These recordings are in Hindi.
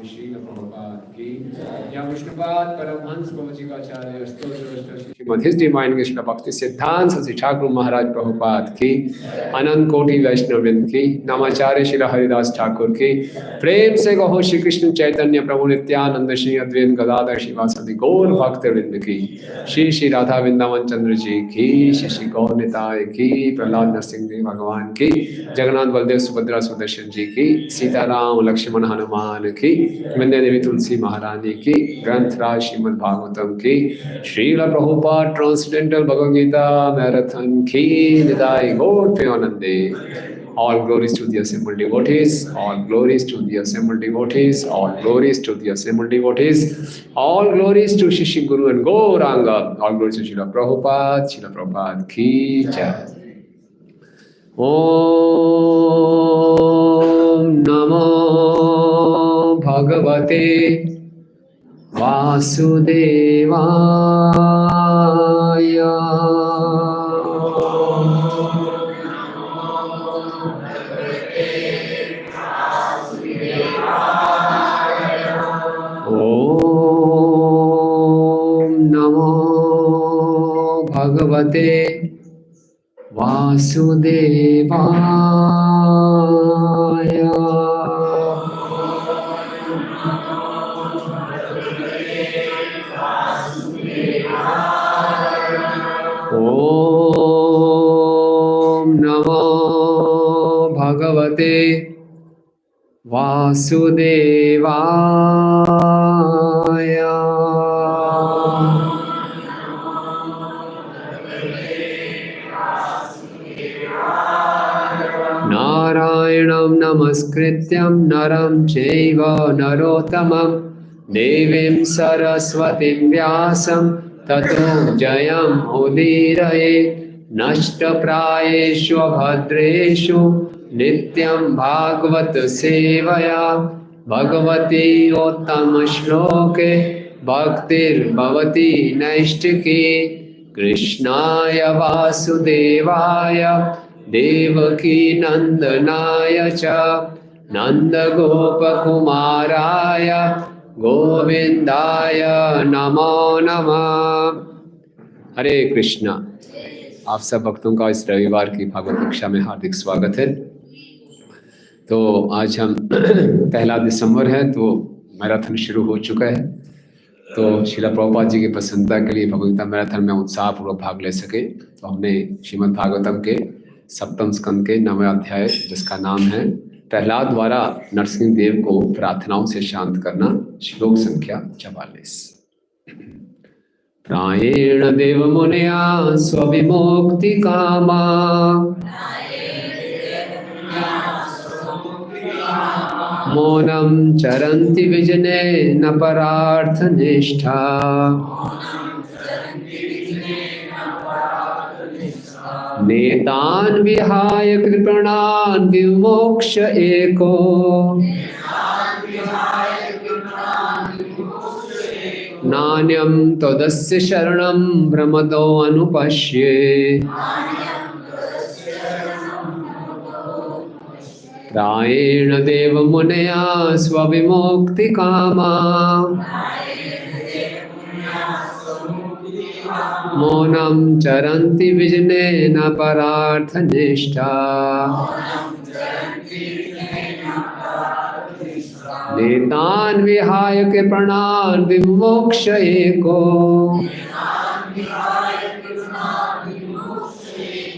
स्वामी श्रील प्रभुपाद की या विष्णुपाद परमहंस प्रवचिकाचार्य श्रीमद् हिज डिवाइन कृष्ण भक्ति सिद्धांत श्री ठाकुर महाराज प्रभुपाद की अनंत कोटि वैष्णववृंद की नमाचार्य श्री हरिदास ठाकुर की प्रेम से कहो श्री कृष्ण चैतन्य प्रभु नित्यानंद श्री अद्वैत गदाधर शिवासदि गौर भक्तवृंद की श्री श्री राधा वृंदावन चंद्र जी की श्री गौर निताय की प्रहलाद नरसिंह देव भगवान की जगन्नाथ बलदेव सुभद्रा सुदर्शन जी की सीताराम लक्ष्मण हनुमान की विंध्य देवी तुलसी महारानी की ग्रंथराज श्रीमद् भागवतम की श्रील प्रभुपाद ट्रांसडेंटल भगवद गीता मैराथन की निताय गौर प्रेमानंदे। All glories to the assembled devotees, all glories to the assembled devotees, all glories to the assembled devotees, all glories to Shishi Guru and Gauranga, all glories to Srila Prabhupada ki jai. Om Namo Bhagavate Vasudevaya. भगवते वासुदेवाय। ओम नमो भगवते वासुदेवाय। नारायणं नमस्कृत्यं नरं चैव नरोत्तमं देवीं सरस्वतीं व्यासं ततो जयं उदीरये। नष्टप्रायेषु भद्रेषु नित्यं भागवत सेवया भगवती उत्तमश्लोके भक्तिर्भवति नैष्टिकी। कृष्णाय वासुदेवाय देवकी नंदनाय च नंदगोपकुमाराय गोविंदाय नमो नमः। हरे कृष्णा। आप सब भक्तों का इस रविवार की भागवत कक्षा में हार्दिक स्वागत है। तो आज हम 1 दिसंबर है तो मैराथन शुरू हो चुका है। तो श्रील प्रभुपाद जी की प्रसन्नता के लिए भगवत मैराथन में उत्साहपूर्वक भाग ले सके तो हमने श्रीमद् भागवतम के 7वें स्कंद के 9वें अध्याय जिसका नाम है प्रहलाद द्वारा नरसिंह देव को प्रार्थनाओं से शांत करना, श्लोक संख्या 44। प्रायेण देव मुनया स्वविमुक्ति कामा मौनम चरन्ति विजने न परार्थ निष्ठा। नेतान् विहाय कृपणान् विमोक्ष एको नान्यं तदस्य शरणं भ्रमतो अनुपश्ये। प्रायेण देव मुनया स्वविमुक्ति कामा मौनं चरन्ति विजने न परार्थ निष्ठा। नेतान् विहाय कृपणान् विमोक्ष एको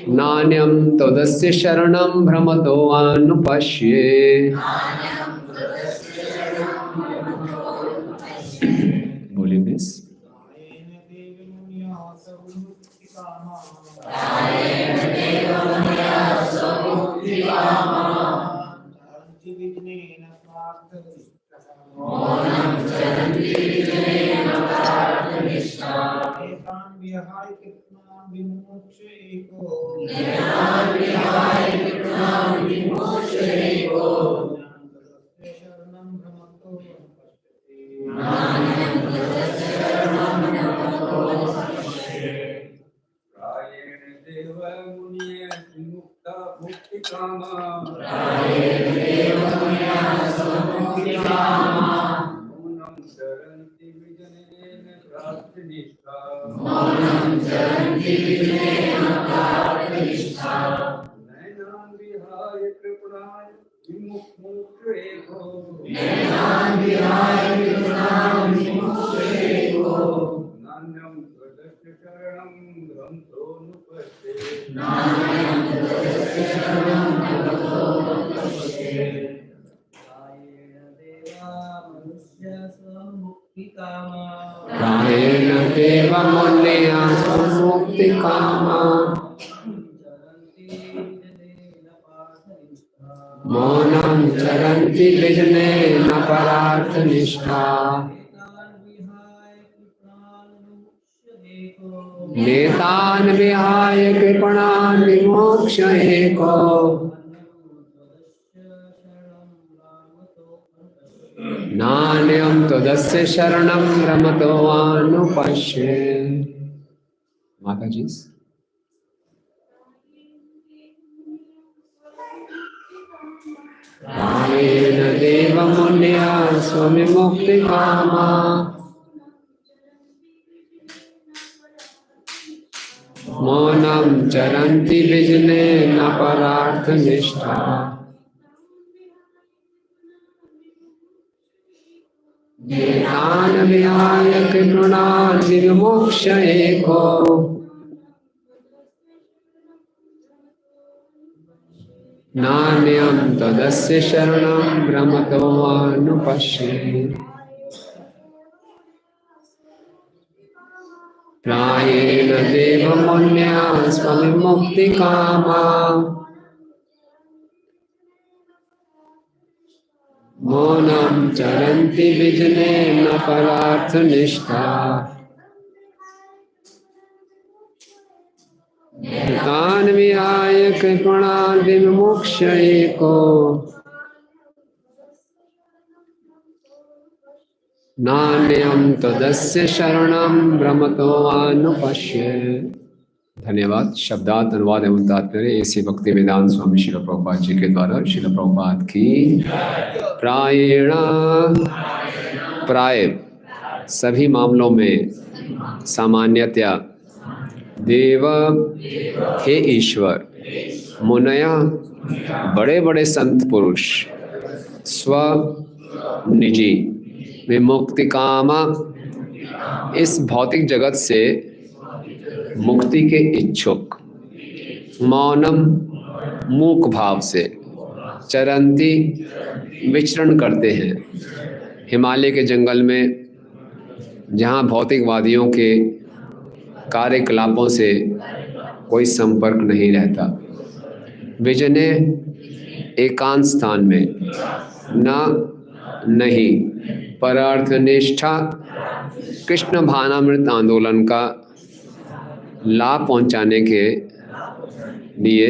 नान्यं तदस्य शरणं भ्रमतो अनुपश्ये। बोलिए मिस। कायेन देव मुन्या स्वमुक्ति कामा मौनं चरन्ति विजनेन परार्थनिष्ठा नेतान् विहाय कृपणान् विमोक्ष एको नान्यं त्वदस्य शरणं रमतोऽनुपश्ये। माता जी कामेन देवमुन्या स्वविमुक्तिकामा मौनं चरन्ति विजनेन परार्थनिष्ठा नेतान् विहाय कृपणान् विमोक्ष एको नान्यं तदस्य शरणं भ्रमतोऽनुपश्ये। प्रायेण देवमुन्या स्वविमुक्तिकामा मौनं चरन्ति विजनेन परार्थनिष्ठा तान् विहाय कृपणान् विमोक्ष एको नान्यं तदस्य शरणं भ्रमतोऽनुपश्ये। धन्यवाद। शब्दार्थ अनुवाद एवं तात्पर्य ऐसे भक्ति वेदांत स्वामी श्रील प्रभुपाद जी के द्वारा। श्रील प्रभुपाद की प्रायेण प्राय सभी मामलों में सामान्यतया देव हे ईश्वर मुनया बड़े बड़े संत पुरुष स्व निजी विमुक्ति कामा इस भौतिक जगत से मुक्ति के इच्छुक मौनम मूक भाव से चरंती विचरण करते हैं। हिमालय के जंगल में जहाँ भौतिकवादियों के कार्यकलापों से कोई संपर्क नहीं रहता, विजने एकांत स्थान में नहीं परार्थनिष्ठा कृष्ण भावनामृत आंदोलन का लाभ पहुंचाने के लिए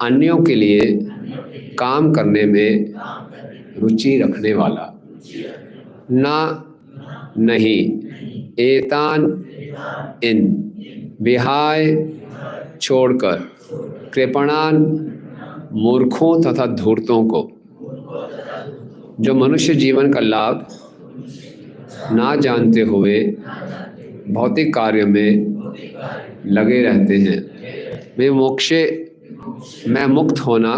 अन्यों के लिए काम करने में रुचि रखने वाला नहीं एतान इन विहाय छोड़कर कृपणान मूर्खों तथा धूर्तों को जो मनुष्य जीवन का लाभ ना जानते हुए भौतिक कार्य में लगे रहते हैं, वे मोक्षे मैं मुक्त होना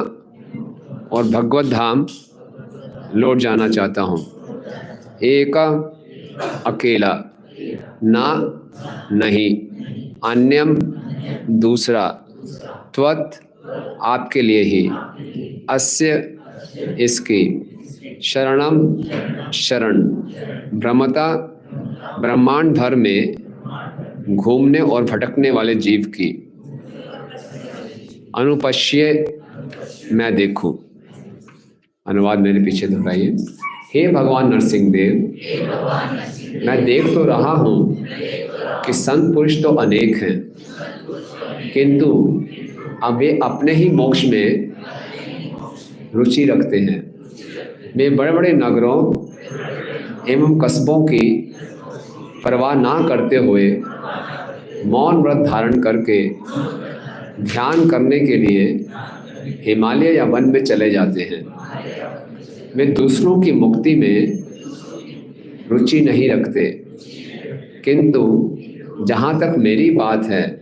और भगवत धाम लौट जाना चाहता हूँ। एक अकेला नहीं अन्यम दूसरा त्वत् आपके लिए ही अस्य इसकी शरणम शरण भ्रमता ब्रह्मांड भर में घूमने और भटकने वाले जीव की अनुपश्य मैं देखूं। अनुवाद मेरे पीछे दोहराइए। हे भगवान नरसिंह देव, मैं देख तो रहा हूँ कि संत पुरुष तो अनेक हैं, किंतु अब वे अपने ही मोक्ष में रुचि रखते हैं। वे बड़े बड़े नगरों एवं कस्बों की परवाह ना करते हुए मौन व्रत धारण करके ध्यान करने के लिए हिमालय या वन में चले जाते हैं। वे दूसरों की मुक्ति में रुचि नहीं रखते, किंतु जहाँ तक मेरी बात है,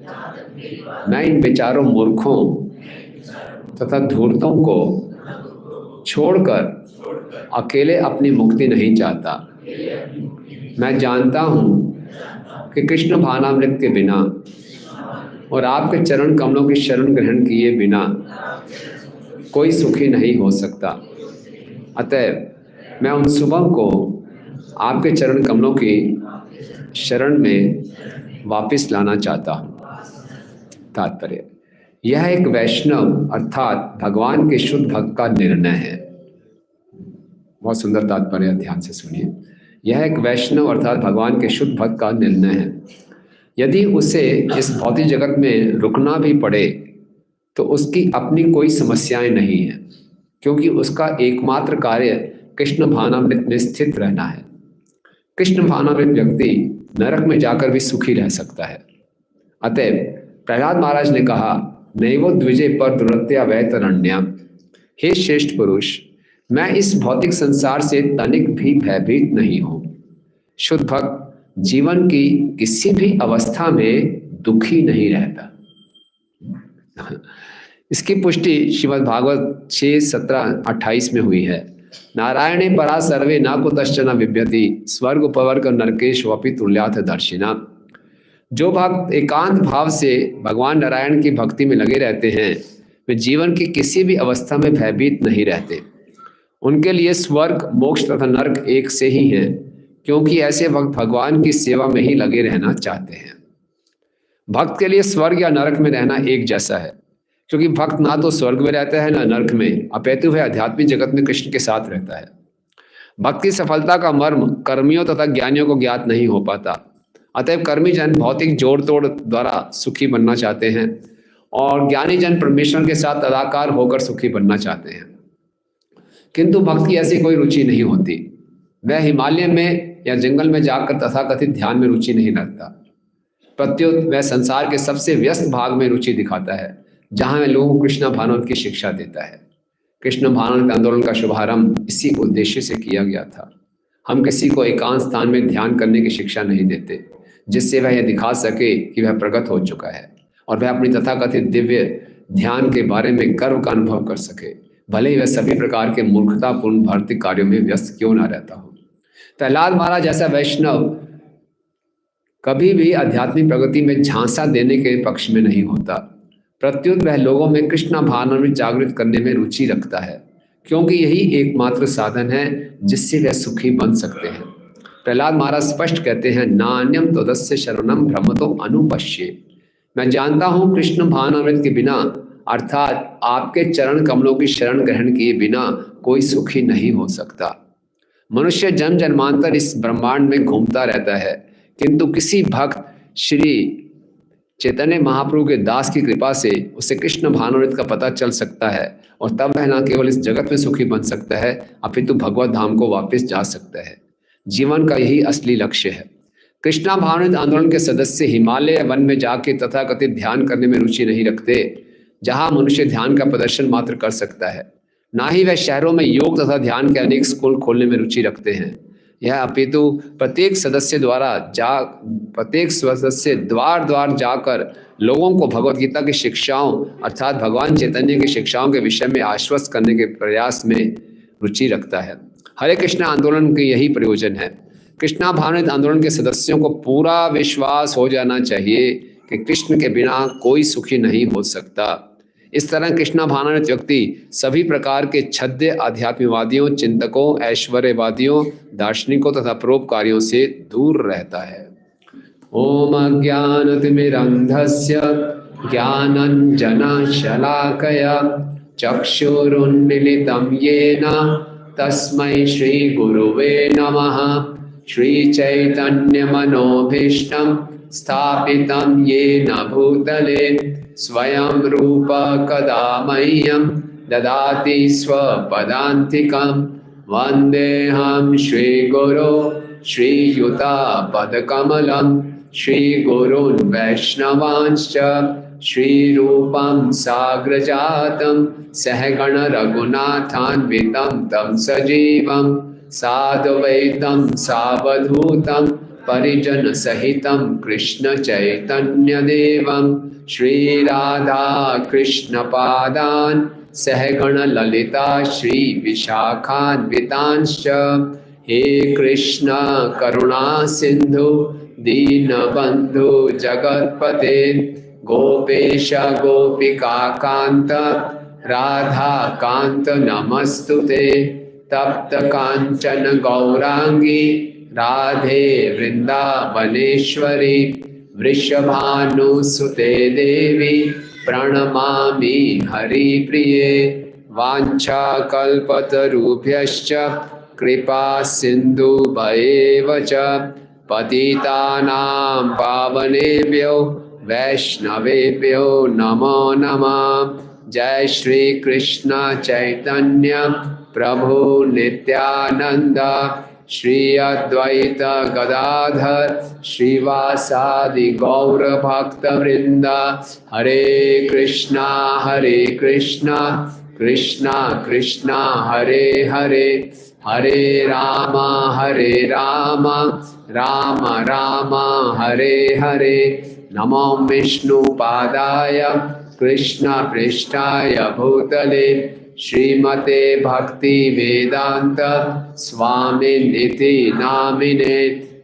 मैं इन बेचारों मूर्खों तथा धूर्तों को छोड़कर अकेले अपनी मुक्ति नहीं चाहता। मैं जानता हूँ कि कृष्ण भावनामृत के बिना और आपके चरण कमलों की शरण ग्रहण किए बिना कोई सुखी नहीं हो सकता। अतः मैं उन सुबह को आपके चरण कमलों की शरण में वापस लाना चाहता हूँ। तात्पर्य, यह एक वैष्णव अर्थात भगवान के शुद्ध भक्त का निर्णय है। बहुत सुंदर तात्पर्य, ध्यान से सुनिए। यह एक वैष्णव अर्थात भगवान के शुद्ध भक्त का निर्णय है। यदि उसे इस भौतिक जगत में रुकना भी पड़े तो उसकी अपनी कोई समस्याएं नहीं है, क्योंकि उसका एकमात्र कार्य कृष्ण भावनामृत में स्थित रहना है। कृष्ण भावनामृत व्यक्ति नरक में जाकर भी सुखी रह सकता है। अतएव प्रहलाद महाराज ने कहा, नैवो द्विजे पर दुरत्या वैतरण्या। हे श्रेष्ठ पुरुष, मैं इस भौतिक संसार से तनिक भी भयभीत नहीं हूँ। शुद्ध भक्त जीवन की किसी भी अवस्था में दुखी नहीं रहता। इसकी पुष्टि श्रीमद् भागवत 6:17-28 में हुई है। नारायणे परा सर्वे न कुतश्चन विभ्यति स्वर्ग उपवर्ग नरकेष्वपि तुल्याथ दर्शिना। जो भक्त एकांत भाव से भगवान नारायण की भक्ति में लगे रहते हैं, वे जीवन की किसी भी अवस्था में भयभीत नहीं रहते। उनके लिए स्वर्ग, मोक्ष तथा नरक एक से ही हैं, क्योंकि ऐसे भक्त भगवान की सेवा में ही लगे रहना चाहते हैं। भक्त के लिए स्वर्ग या नरक में रहना एक जैसा है, क्योंकि भक्त ना तो स्वर्ग में रहता है ना नरक में, अपितु वह आध्यात्मिक जगत में कृष्ण के साथ रहता है। भक्त की सफलता का मर्म कर्मियों तथा ज्ञानियों को ज्ञात नहीं हो पाता। अतएव कर्मी जन भौतिक जोड़ तोड़ द्वारा सुखी बनना चाहते हैं और ज्ञानी जन परमेश्वर के साथ तदाकार होकर सुखी बनना चाहते हैं। किंतु भक्त की ऐसी कोई रुचि नहीं होती। वह हिमालय में या जंगल में जाकर तथाकथित ध्यान में रुचि नहीं रखता। प्रत्युत वह संसार के सबसे व्यस्त भाग में रुचि दिखाता है, जहाँ वह लोगों को कृष्ण भावनामृत की शिक्षा देता है। कृष्ण भावनामृत आंदोलन का शुभारंभ इसी उद्देश्य से किया गया था। हम किसी को एकांत स्थान में ध्यान करने की शिक्षा नहीं देते, जिससे वह यह दिखा सके कि वह प्रगत हो चुका है और वह अपनी तथाकथित दिव्य ध्यान के बारे में गर्व का अनुभव कर सके, भले ही वह सभी प्रकार के मूर्खतापूर्ण भौतिक कार्यों में व्यस्त क्यों न रहता हो। प्रहलाद महाराज जैसा वैष्णव कभी भी आध्यात्मिक प्रगति में झांसा देने के पक्ष में नहीं होता। प्रत्युत वह लोगों में कृष्ण भावनामृत जागृत करने में रुचि रखता है, क्योंकि यही एकमात्र साधन है जिससे वह सुखी बन सकते हैं। प्रहलाद महाराज स्पष्ट कहते हैं, नान्यम तदस्य शरणम भ्रमतो अनुपश्ये। मैं जानता हूँ कृष्ण भावनामृत के बिना अर्थात आपके चरण कमलों की शरण ग्रहण किए बिना कोई सुखी नहीं हो सकता। मनुष्य जन्म जन्मांतर इस ब्रह्मांड में घूमता रहता है, किंतु किसी भक्त श्री चैतन्य महाप्रभु के दास की कृपा से उसे कृष्ण भावनामृत का पता चल सकता है और तब वह न केवल इस जगत में सुखी बन सकता है, अपितु भगवत धाम को वापस जा सकता है। जीवन का यही असली लक्ष्य है। कृष्णा भावनामृत आंदोलन के सदस्य हिमालय वन में जाके तथाकथित ध्यान करने में रुचि नहीं रखते, जहां मनुष्य ध्यान का प्रदर्शन मात्र कर सकता है। ना ही वह शहरों में योग तथा ध्यान के अनेक स्कूल खोलने में रुचि रखते हैं। यह अपितु प्रत्येक सदस्य द्वार द्वार जाकर लोगों को भगवत गीता की शिक्षाओं अर्थात भगवान चैतन्य की शिक्षाओं के विषय में आश्वस्त करने के प्रयास में रुचि रखता है। हरे कृष्णा आंदोलन के यही प्रयोजन है। कृष्णा भावनामृत आंदोलन के सदस्यों को पूरा विश्वास हो जाना चाहिए कि कृष्ण के बिना कोई सुखी नहीं हो सकता। इस तरह कृष्णा भावनामृत व्यक्ति सभी प्रकार के छद्य आध्यात्मिकवादियों, चिंतकों, ऐश्वर्यवादियों, दार्शनिकों तथा परोपकारियों से दूर रहता है। ओम अज्ञानतिमिरन्धस्य ज्ञानाञ्जनशलाकया चक्षुरुन्मीलितं येन तस्मै श्री गुरुवे नमः। श्रीचैतन्यमनोभीष्टं स्थापितं येन भूतले स्वयं रूप कदा मह्यं ददाति स्वपदान्तिकं। वन्देऽहं श्रीगुरो श्रीयुतापदकमलं श्रीगुरून् वैष्णवांश्च श्रीरूपं साग्रजातं सहगण रघुनाथान्वितं तं सजीवं साद्वैतं सावधूतं परिजन सहितं कृष्ण चैतन्य देवं श्री राधा कृष्ण पादान् सहगण ललिता श्री विशाखान्वितांश्च हे कृष्ण करुणा सिंधु दीनबंधु जगत्पते गोपेश गोपिका कांत राधा कांत नमस्तुते तप्त कांचन गौरांगी राधे वृंदावनेश्वरी वृषभानुसुते देवी प्रणमामि हरिप्रिये वाञ्छाकल्पतरुभ्यश्च कृपा सिन्धुभ्येव च पतितानां पावनेभ्यो वैष्णवेभ्यो नमो नमः। जय श्री कृष्ण चैतन्य प्रभु नित्यानंद श्री अद्वैत गदाधर श्रीवासादि गौर भक्त वृंद हरे कृष्णा कृष्णा कृष्णा हरे हरे हरे राम राम राम हरे हरे नमो विष्णुपादाय कृष्ण पृष्ठाय भूतले श्रीमते भक्ति वेदांत स्वामी निति नामिने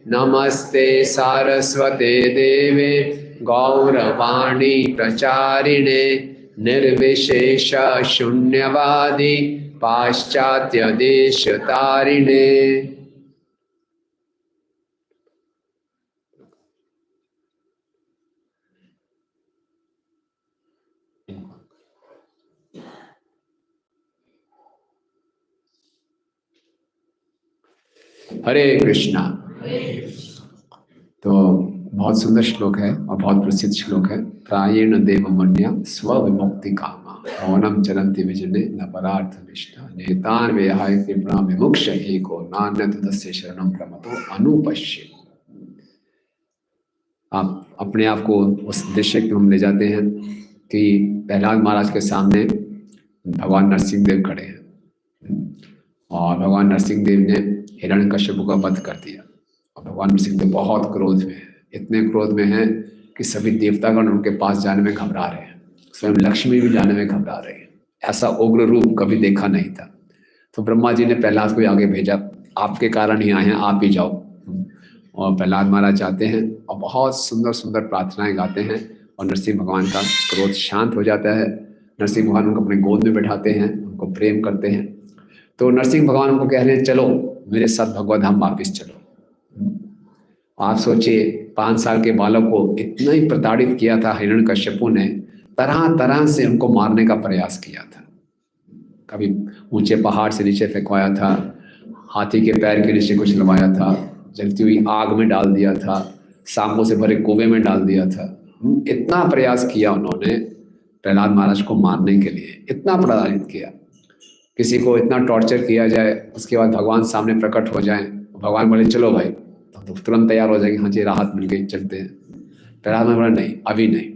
नमस्ते सारस्वते देवे गौरवाणी प्रचारिणे निर्विशेष शून्यवादी पाश्चात्य देश तारिणे। हरे कृष्णा। तो बहुत सुंदर श्लोक है और बहुत प्रसिद्ध श्लोक है। प्रायेण देवमन्या स्वविमुक्ति कामा मौनम चरन्ति विजने न परार्थ निष्ठा नेतान विहाय कृपणा विमुक्ष एको नान्यत तस्य शरणं प्रमतो अनुपश्य। आप अपने आप को उस दृश्य में हम ले जाते हैं कि प्रहलाद महाराज के सामने भगवान नरसिंह देव खड़े हैं और भगवान नरसिंह देव ने हिरण्यकश्यप का वध कर दिया और भगवान नरसिंह देव बहुत क्रोध में हैं, इतने क्रोध में हैं कि सभी देवतागण उनके पास जाने में घबरा रहे हैं, स्वयं लक्ष्मी भी जाने में घबरा रहे हैं। ऐसा उग्र रूप कभी देखा नहीं था। तो ब्रह्मा जी ने प्रहलाद को आगे भेजा, आपके कारण ही आए हैं, आप ही जाओ। और प्रहलाद महाराज जाते हैं और बहुत सुंदर सुंदर प्रार्थनाएं गाते हैं और नरसिंह भगवान का क्रोध शांत हो जाता है। नरसिंह भगवान उनको अपने गोद में बैठाते हैं, उनको प्रेम करते हैं। तो नरसिंह भगवान उनको कह रहे हैं चलो मेरे साथ भगवत धाम वापिस चलो। आप सोचिए 5 साल के बालक को इतना ही प्रताड़ित किया था हिरण्यकश्यपु ने, तरह तरह से उनको मारने का प्रयास किया था। कभी ऊंचे पहाड़ से नीचे फेंकवाया था, हाथी के पैर के नीचे कुछ लवाया था, जलती हुई आग में डाल दिया था, सांपों से भरे कुएं में डाल दिया था। इतना प्रयास किया उन्होंने प्रहलाद महाराज को मारने के लिए, इतना प्रताड़ित किया। किसी को इतना टॉर्चर किया जाए, उसके बाद भगवान सामने प्रकट हो जाएं, भगवान बोले चलो भाई, तो तुरंत तैयार हो जाएगी, हाँ जी राहत मिल गई, चलते हैं। प्रहलाद महाराज बोला नहीं, अभी नहीं,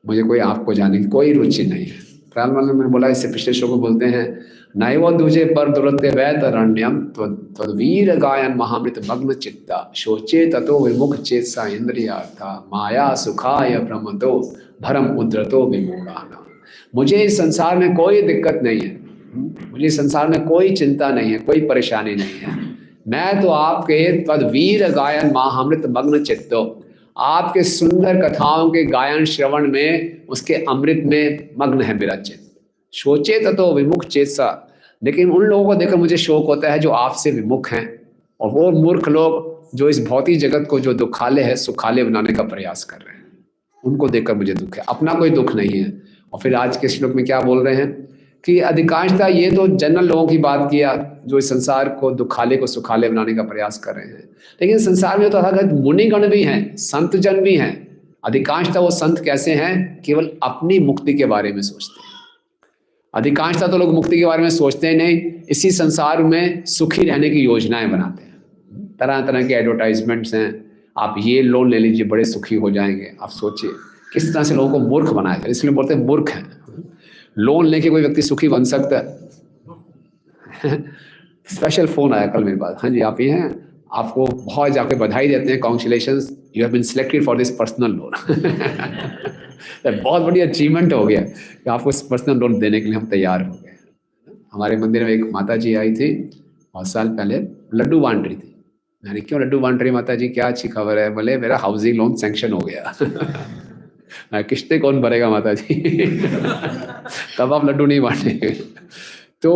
मुझे कोई आपको जाने की कोई रुचि नहीं है। प्रहलाद महाराज ने बोला, इससे पिछले श्लोक को बोलते हैं नैव दूजे पर दुरते वैतरण्यम तद्वीर गायन महामृत मग्न चित्ता शोचे ततो विमुख चेतसा इंद्रियार्था माया सुखाय भ्रमतो भरम उद्रतो विमूढ़ाना। मुझे इस संसार में कोई दिक्कत नहीं है, मुझे संसार में कोई चिंता नहीं है, कोई परेशानी नहीं है। मैं तो आपके तद्वीर गायन महामृत मग्न चित्तो, आपके सुंदर कथाओं के गायन श्रवण में, उसके अमृत में मग्न है मेरा चित्त। सोचे तो विमुख चेतसा, लेकिन उन लोगों को देखकर मुझे शोक होता है जो आपसे विमुख हैं, और वो मूर्ख लोग जो इस भौतिक जगत को जो दुखाले है सुखाले बनाने का प्रयास कर रहे हैं, उनको देखकर मुझे दुख है, अपना कोई दुख नहीं है। और फिर आज के श्लोक में क्या बोल रहे हैं कि अधिकांशतः ये तो जनरल लोगों की बात किया जो इस संसार को दुखाले को सुखाले बनाने का प्रयास कर रहे हैं, लेकिन संसार में तो तथागत मुनिगण भी हैं, संत जन भी हैं। अधिकांशतः वो संत कैसे हैं? केवल अपनी मुक्ति के बारे में सोचते हैं। अधिकांशतः तो लोग मुक्ति के बारे में सोचते ही नहीं, इसी संसार में सुखी रहने की योजनाएं बनाते हैं। तरह तरह के एडवर्टाइजमेंट्स हैं, आप ये लोन ले लीजिए बड़े सुखी हो जाएंगे। आप सोचिए किस तरह से लोगों को मूर्ख बनाया जाए, इसलिए बोलते हैं मूर्ख हैं। लोन लेके कोई व्यक्ति सुखी बन सकता है? स्पेशल फोन आया कल मेरे पास, हाँ जी आप ये हैं, आपको बहुत जाके बधाई देते हैं, congratulations, you have been selected for this personal loan. बहुत बड़ी अचीवमेंट हो गया कि आपको इस पर्सनल लोन देने के लिए हम तैयार हो गए। हमारे मंदिर में एक माता जी आई थी बहुत साल पहले, लड्डू बांट रही थी। मैंने क्यों लड्डू बांट रही माता जी, क्या अच्छी खबर है? बोले मेरा हाउसिंग लोन सैंक्शन हो गया। किस्तें कौन भरेगा माता जी? तब आप लड्डू नहीं बांटेंगे। तो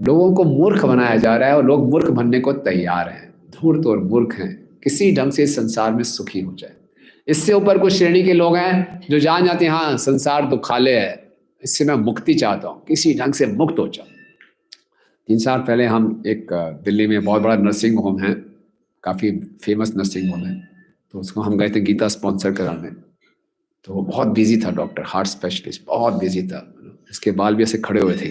लोगों को मूर्ख बनाया जा रहा है और लोग मूर्ख बनने को तैयार हैं, धूर्त और मूर्ख हैं, किसी ढंग से संसार में सुखी हो जाए। इससे ऊपर कुछ श्रेणी के लोग हैं जो जान जाते हैं हाँ संसार तो खाले है, इससे मैं मुक्ति चाहता हूँ, किसी ढंग से मुक्त हो जाऊँ। 3 साल पहले हम एक दिल्ली में बहुत बड़ा नर्सिंग होम है, काफ़ी फेमस नर्सिंग होम है, तो उसको हम गए थे गीता स्पॉन्सर कराने। तो वो बहुत बिजी था, डॉक्टर हार्ट स्पेशलिस्ट, बहुत बिजी था, इसके बाल भी ऐसे खड़े हुए थे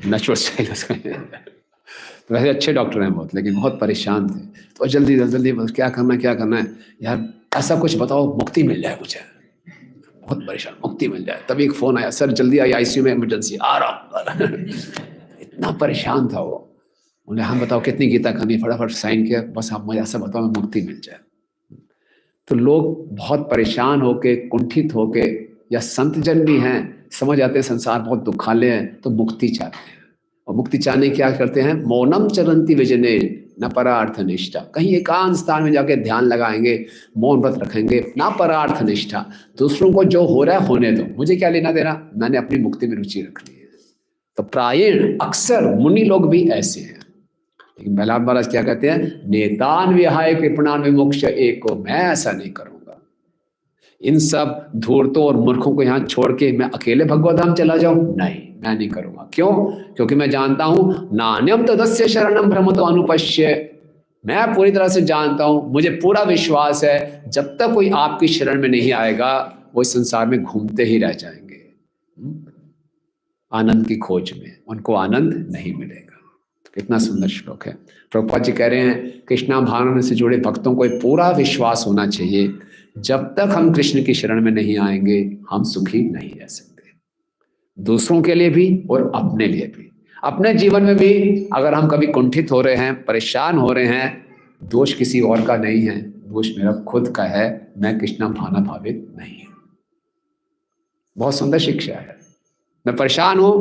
नेचुरल स्टाइल उसका। तो वैसे अच्छे डॉक्टर हैं बहुत, लेकिन बहुत परेशान थे। तो जल्दी जल्दी क्या करना है यार, ऐसा कुछ बताओ मुक्ति मिल जाए मुझे, बहुत परेशान, मुक्ति मिल जाए। तभी एक फ़ोन आया, सर जल्दी आई आईसीयू में इमरजेंसी आ रहा हूँ। इतना परेशान था वो। बोले हाँ बताओ कितनी गीता करनी, फटाफट साइन किया, बस आप मुझे ऐसा बताओ मुक्ति मिल जाए। तो लोग बहुत परेशान होके, कुंठित होके, या संत जन भी हैं समझ आते हैं संसार बहुत दुखालय है तो मुक्ति चाहते हैं। और मुक्ति चाहने क्या करते हैं, मौनम चरंती विजने न परार्थ निष्ठा, कहीं एकांत स्थान में जाके ध्यान लगाएंगे, मौन व्रत रखेंगे, ना परार्थ निष्ठा, दूसरों को जो हो रहा है होने दो, मुझे क्या लेना देना, मैंने अपनी मुक्ति में रुचि रखनी है। तो प्रायण अक्सर मुनि लोग भी ऐसे हैं। लेकिन प्रहलाद महाराज क्या कहते हैं, नेतान विहाय कृपणान विमोक्ष एको, मैं ऐसा नहीं करूंगा। इन सब धूर्तों और मूर्खों को यहाँ छोड़ के मैं अकेले भगवत धाम चला जाऊं, नहीं मैं नहीं करूंगा। क्यों? क्योंकि मैं जानता हूं नान्यम तदस्य शरणम भ्रमतो अनुपश्य, मैं पूरी तरह से जानता हूं, मुझे पूरा विश्वास है जब तक कोई आपकी शरण में नहीं आएगा वो इस संसार में घूमते ही रह जाएंगे आनंद की खोज में, उनको आनंद नहीं मिलेगा। कितना सुंदर श्लोक है। प्रभुपाद जी कह रहे हैं कृष्णा भावना से जुड़े भक्तों को पूरा विश्वास होना चाहिए, जब तक हम कृष्ण की शरण में नहीं आएंगे हम सुखी नहीं रह सकते, दूसरों के लिए भी और अपने लिए भी। अपने जीवन में भी अगर हम कभी कुंठित हो रहे हैं, परेशान हो रहे हैं, दोष किसी और का नहीं है, दोष मेरा खुद का है, मैं कृष्णा भावना भावित नहीं हूं। बहुत सुंदर शिक्षा है। मैं परेशान हूं,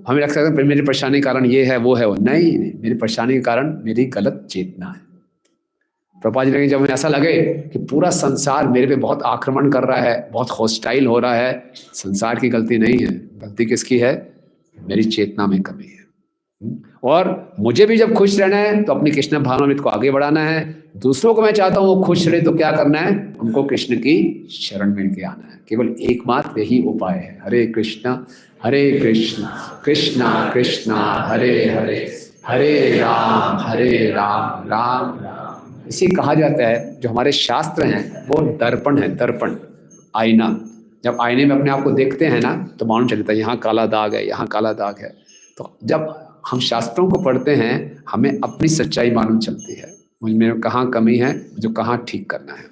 हमें लग सकता है मेरी परेशानी के कारण ये है वो है वो, नहीं, मेरी परेशानी के कारण मेरी गलत चेतना है। प्रभुपाद जी ने जब मुझे ऐसा लगे कि पूरा संसार मेरे पे बहुत आक्रमण कर रहा है, बहुत हॉस्टाइल हो रहा है, संसार की गलती नहीं है, गलती किसकी है, मेरी चेतना में कमी है। और मुझे भी जब खुश रहना है तो अपनी कृष्ण भावनामृत को आगे बढ़ाना है, दूसरों को मैं चाहता हूँ वो खुश रहे तो क्या करना है, उनको कृष्ण की शरण में के आना है। केवल एकमात्र यही उपाय है, हरे कृष्णा कृष्णा कृष्णा हरे हरे, हरे राम राम राम। इसी कहा जाता है, जो हमारे शास्त्र हैं वो दर्पण है, दर्पण आईना। जब आईने में अपने आप को देखते हैं ना तो मालूम चलता है यहाँ काला दाग है, यहाँ काला दाग है। तो जब हम शास्त्रों को पढ़ते हैं हमें अपनी सच्चाई मालूम चलती है, मुझ में कहाँ कमी है, जो कहाँ ठीक करना है।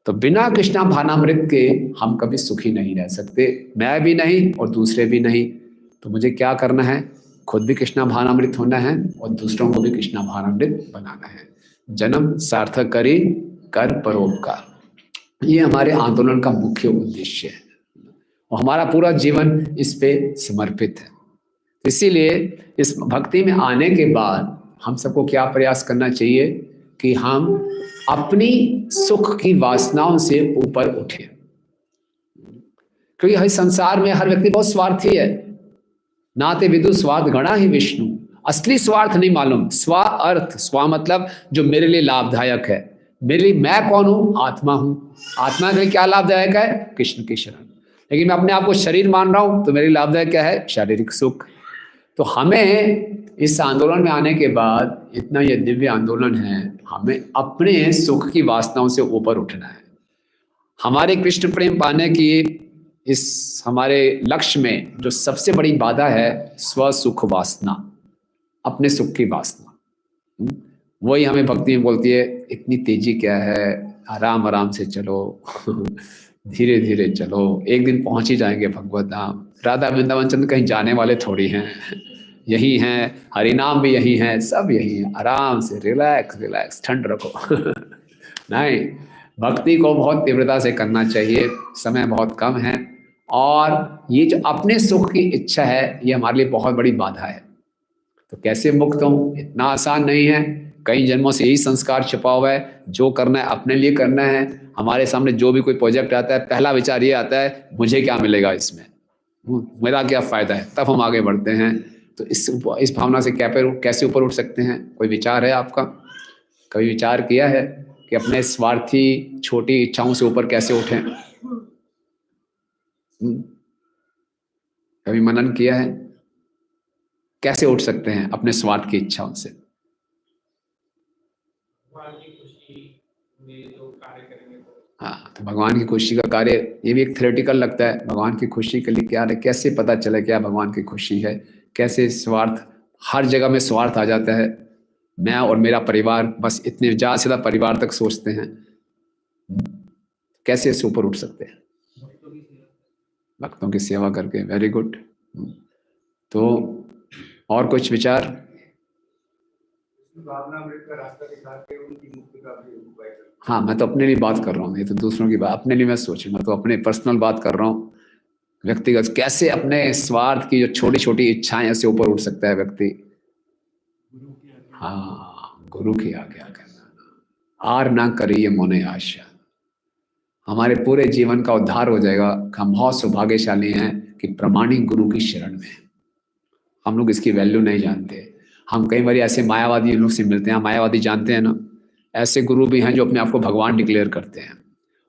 तो बिना कृष्णा भावनामृत के हम कभी सुखी नहीं रह सकते, मैं भी नहीं और दूसरे भी नहीं। तो मुझे क्या करना है, खुद भी कृष्णा भावनामृत होना है और दूसरों को भी कृष्णा भावनामृत बनाना है। जन्म सार्थक करी कर परोपकार, ये हमारे आंदोलन का मुख्य उद्देश्य है और हमारा पूरा जीवन इस पे समर्पित है। इसीलिए इस भक्ति में आने के बाद हम सबको क्या प्रयास करना चाहिए कि हम अपनी सुख की वासनाओं से ऊपर उठे, क्योंकि हर संसार में हर व्यक्ति बहुत स्वार्थी है। नाते विदु स्वार्थ गणा ही विष्णु, असली स्वार्थ नहीं मालूम, स्वा अर्थ, स्वा मतलब जो मेरे लिए लाभदायक है। मेरे लिए मैं कौन हूं, आत्मा हूं, आत्मा के लिए क्या लाभदायक है, कृष्ण की शरण। लेकिन मैं अपने आप को शरीर मान रहा हूं तो मेरे लिए लाभदायक क्या है, शारीरिक सुख। तो हमें इस आंदोलन में आने के बाद, इतना ये दिव्य आंदोलन है, हमें अपने सुख की वासनाओं से ऊपर उठना है। हमारे कृष्ण प्रेम पाने की इस हमारे लक्ष्य में जो सबसे बड़ी बाधा है स्व सुख वासना, अपने सुख की वासना। वही हमें भक्ति में बोलती है इतनी तेजी क्या है, आराम आराम से चलो, धीरे धीरे चलो, एक दिन पहुंच ही जाएंगे भगवत धाम। राधा वृंदावन चंद्र कहीं जाने वाले थोड़ी हैं, यही हैं, हरिनाम भी यही है, सब यही है। आराम से रिलैक्स रिलैक्स, ठंड रखो। नहीं, भक्ति को बहुत तीव्रता से करना चाहिए, समय बहुत कम है। और ये जो अपने सुख की इच्छा है, ये हमारे लिए बहुत बड़ी बाधा है। तो कैसे मुक्त हूँ? इतना आसान नहीं है। कई जन्मों से यही संस्कार छिपा हुआ है, जो करना है अपने लिए करना है। हमारे सामने जो भी कोई प्रोजेक्ट आता है, पहला विचार ये आता है, मुझे क्या मिलेगा इसमें, मेरा क्या फायदा है, तब हम आगे बढ़ते हैं। तो इस भावना से कैसे ऊपर उठ सकते हैं? कोई विचार है आपका? कभी विचार किया है कि अपने स्वार्थी छोटी इच्छाओं से ऊपर कैसे उठें? कभी मनन किया है? कैसे उठ सकते हैं अपने स्वार्थ की इच्छाओं से? हाँ, तो भगवान की खुशी का कार्य, ये भी एक थ्योरेटिकल लगता है। भगवान की खुशी के लिए क्या है, कैसे पता चले क्या भगवान की खुशी है? कैसे स्वार्थ, हर जगह में स्वार्थ आ जाता है। मैं और मेरा परिवार, बस इतने ज़्यादा से ज़्यादा परिवार तक सोचते हैं। कैसे इससे ऊपर उठ सकते हैं? भक्तों की सेवा करके। Very good. तो और कुछ विचार? हाँ, मैं तो अपने लिए बात कर रहा हूँ, ये तो दूसरों की बात, अपने लिए मैं सोचूं, मैं तो अपने पर्सनल बात कर रहा हूँ। व्यक्तिगत कैसे अपने स्वार्थ की जो छोटी छोटी इच्छाएं, ऐसे ऊपर उठ सकता है व्यक्ति? हाँ, गुरु की आज्ञा करना, आर ना करिए मोने आशा। हमारे पूरे जीवन का उद्धार हो जाएगा। हम बहुत सौभाग्यशाली हैं कि प्रामाणिक गुरु की शरण में। हम लोग इसकी वैल्यू नहीं जानते। हम कई बार ऐसे मायावादी लोग से मिलते हैं, मायावादी जानते हैं ना, ऐसे गुरु भी हैं जो अपने आप को भगवान डिक्लेयर करते हैं,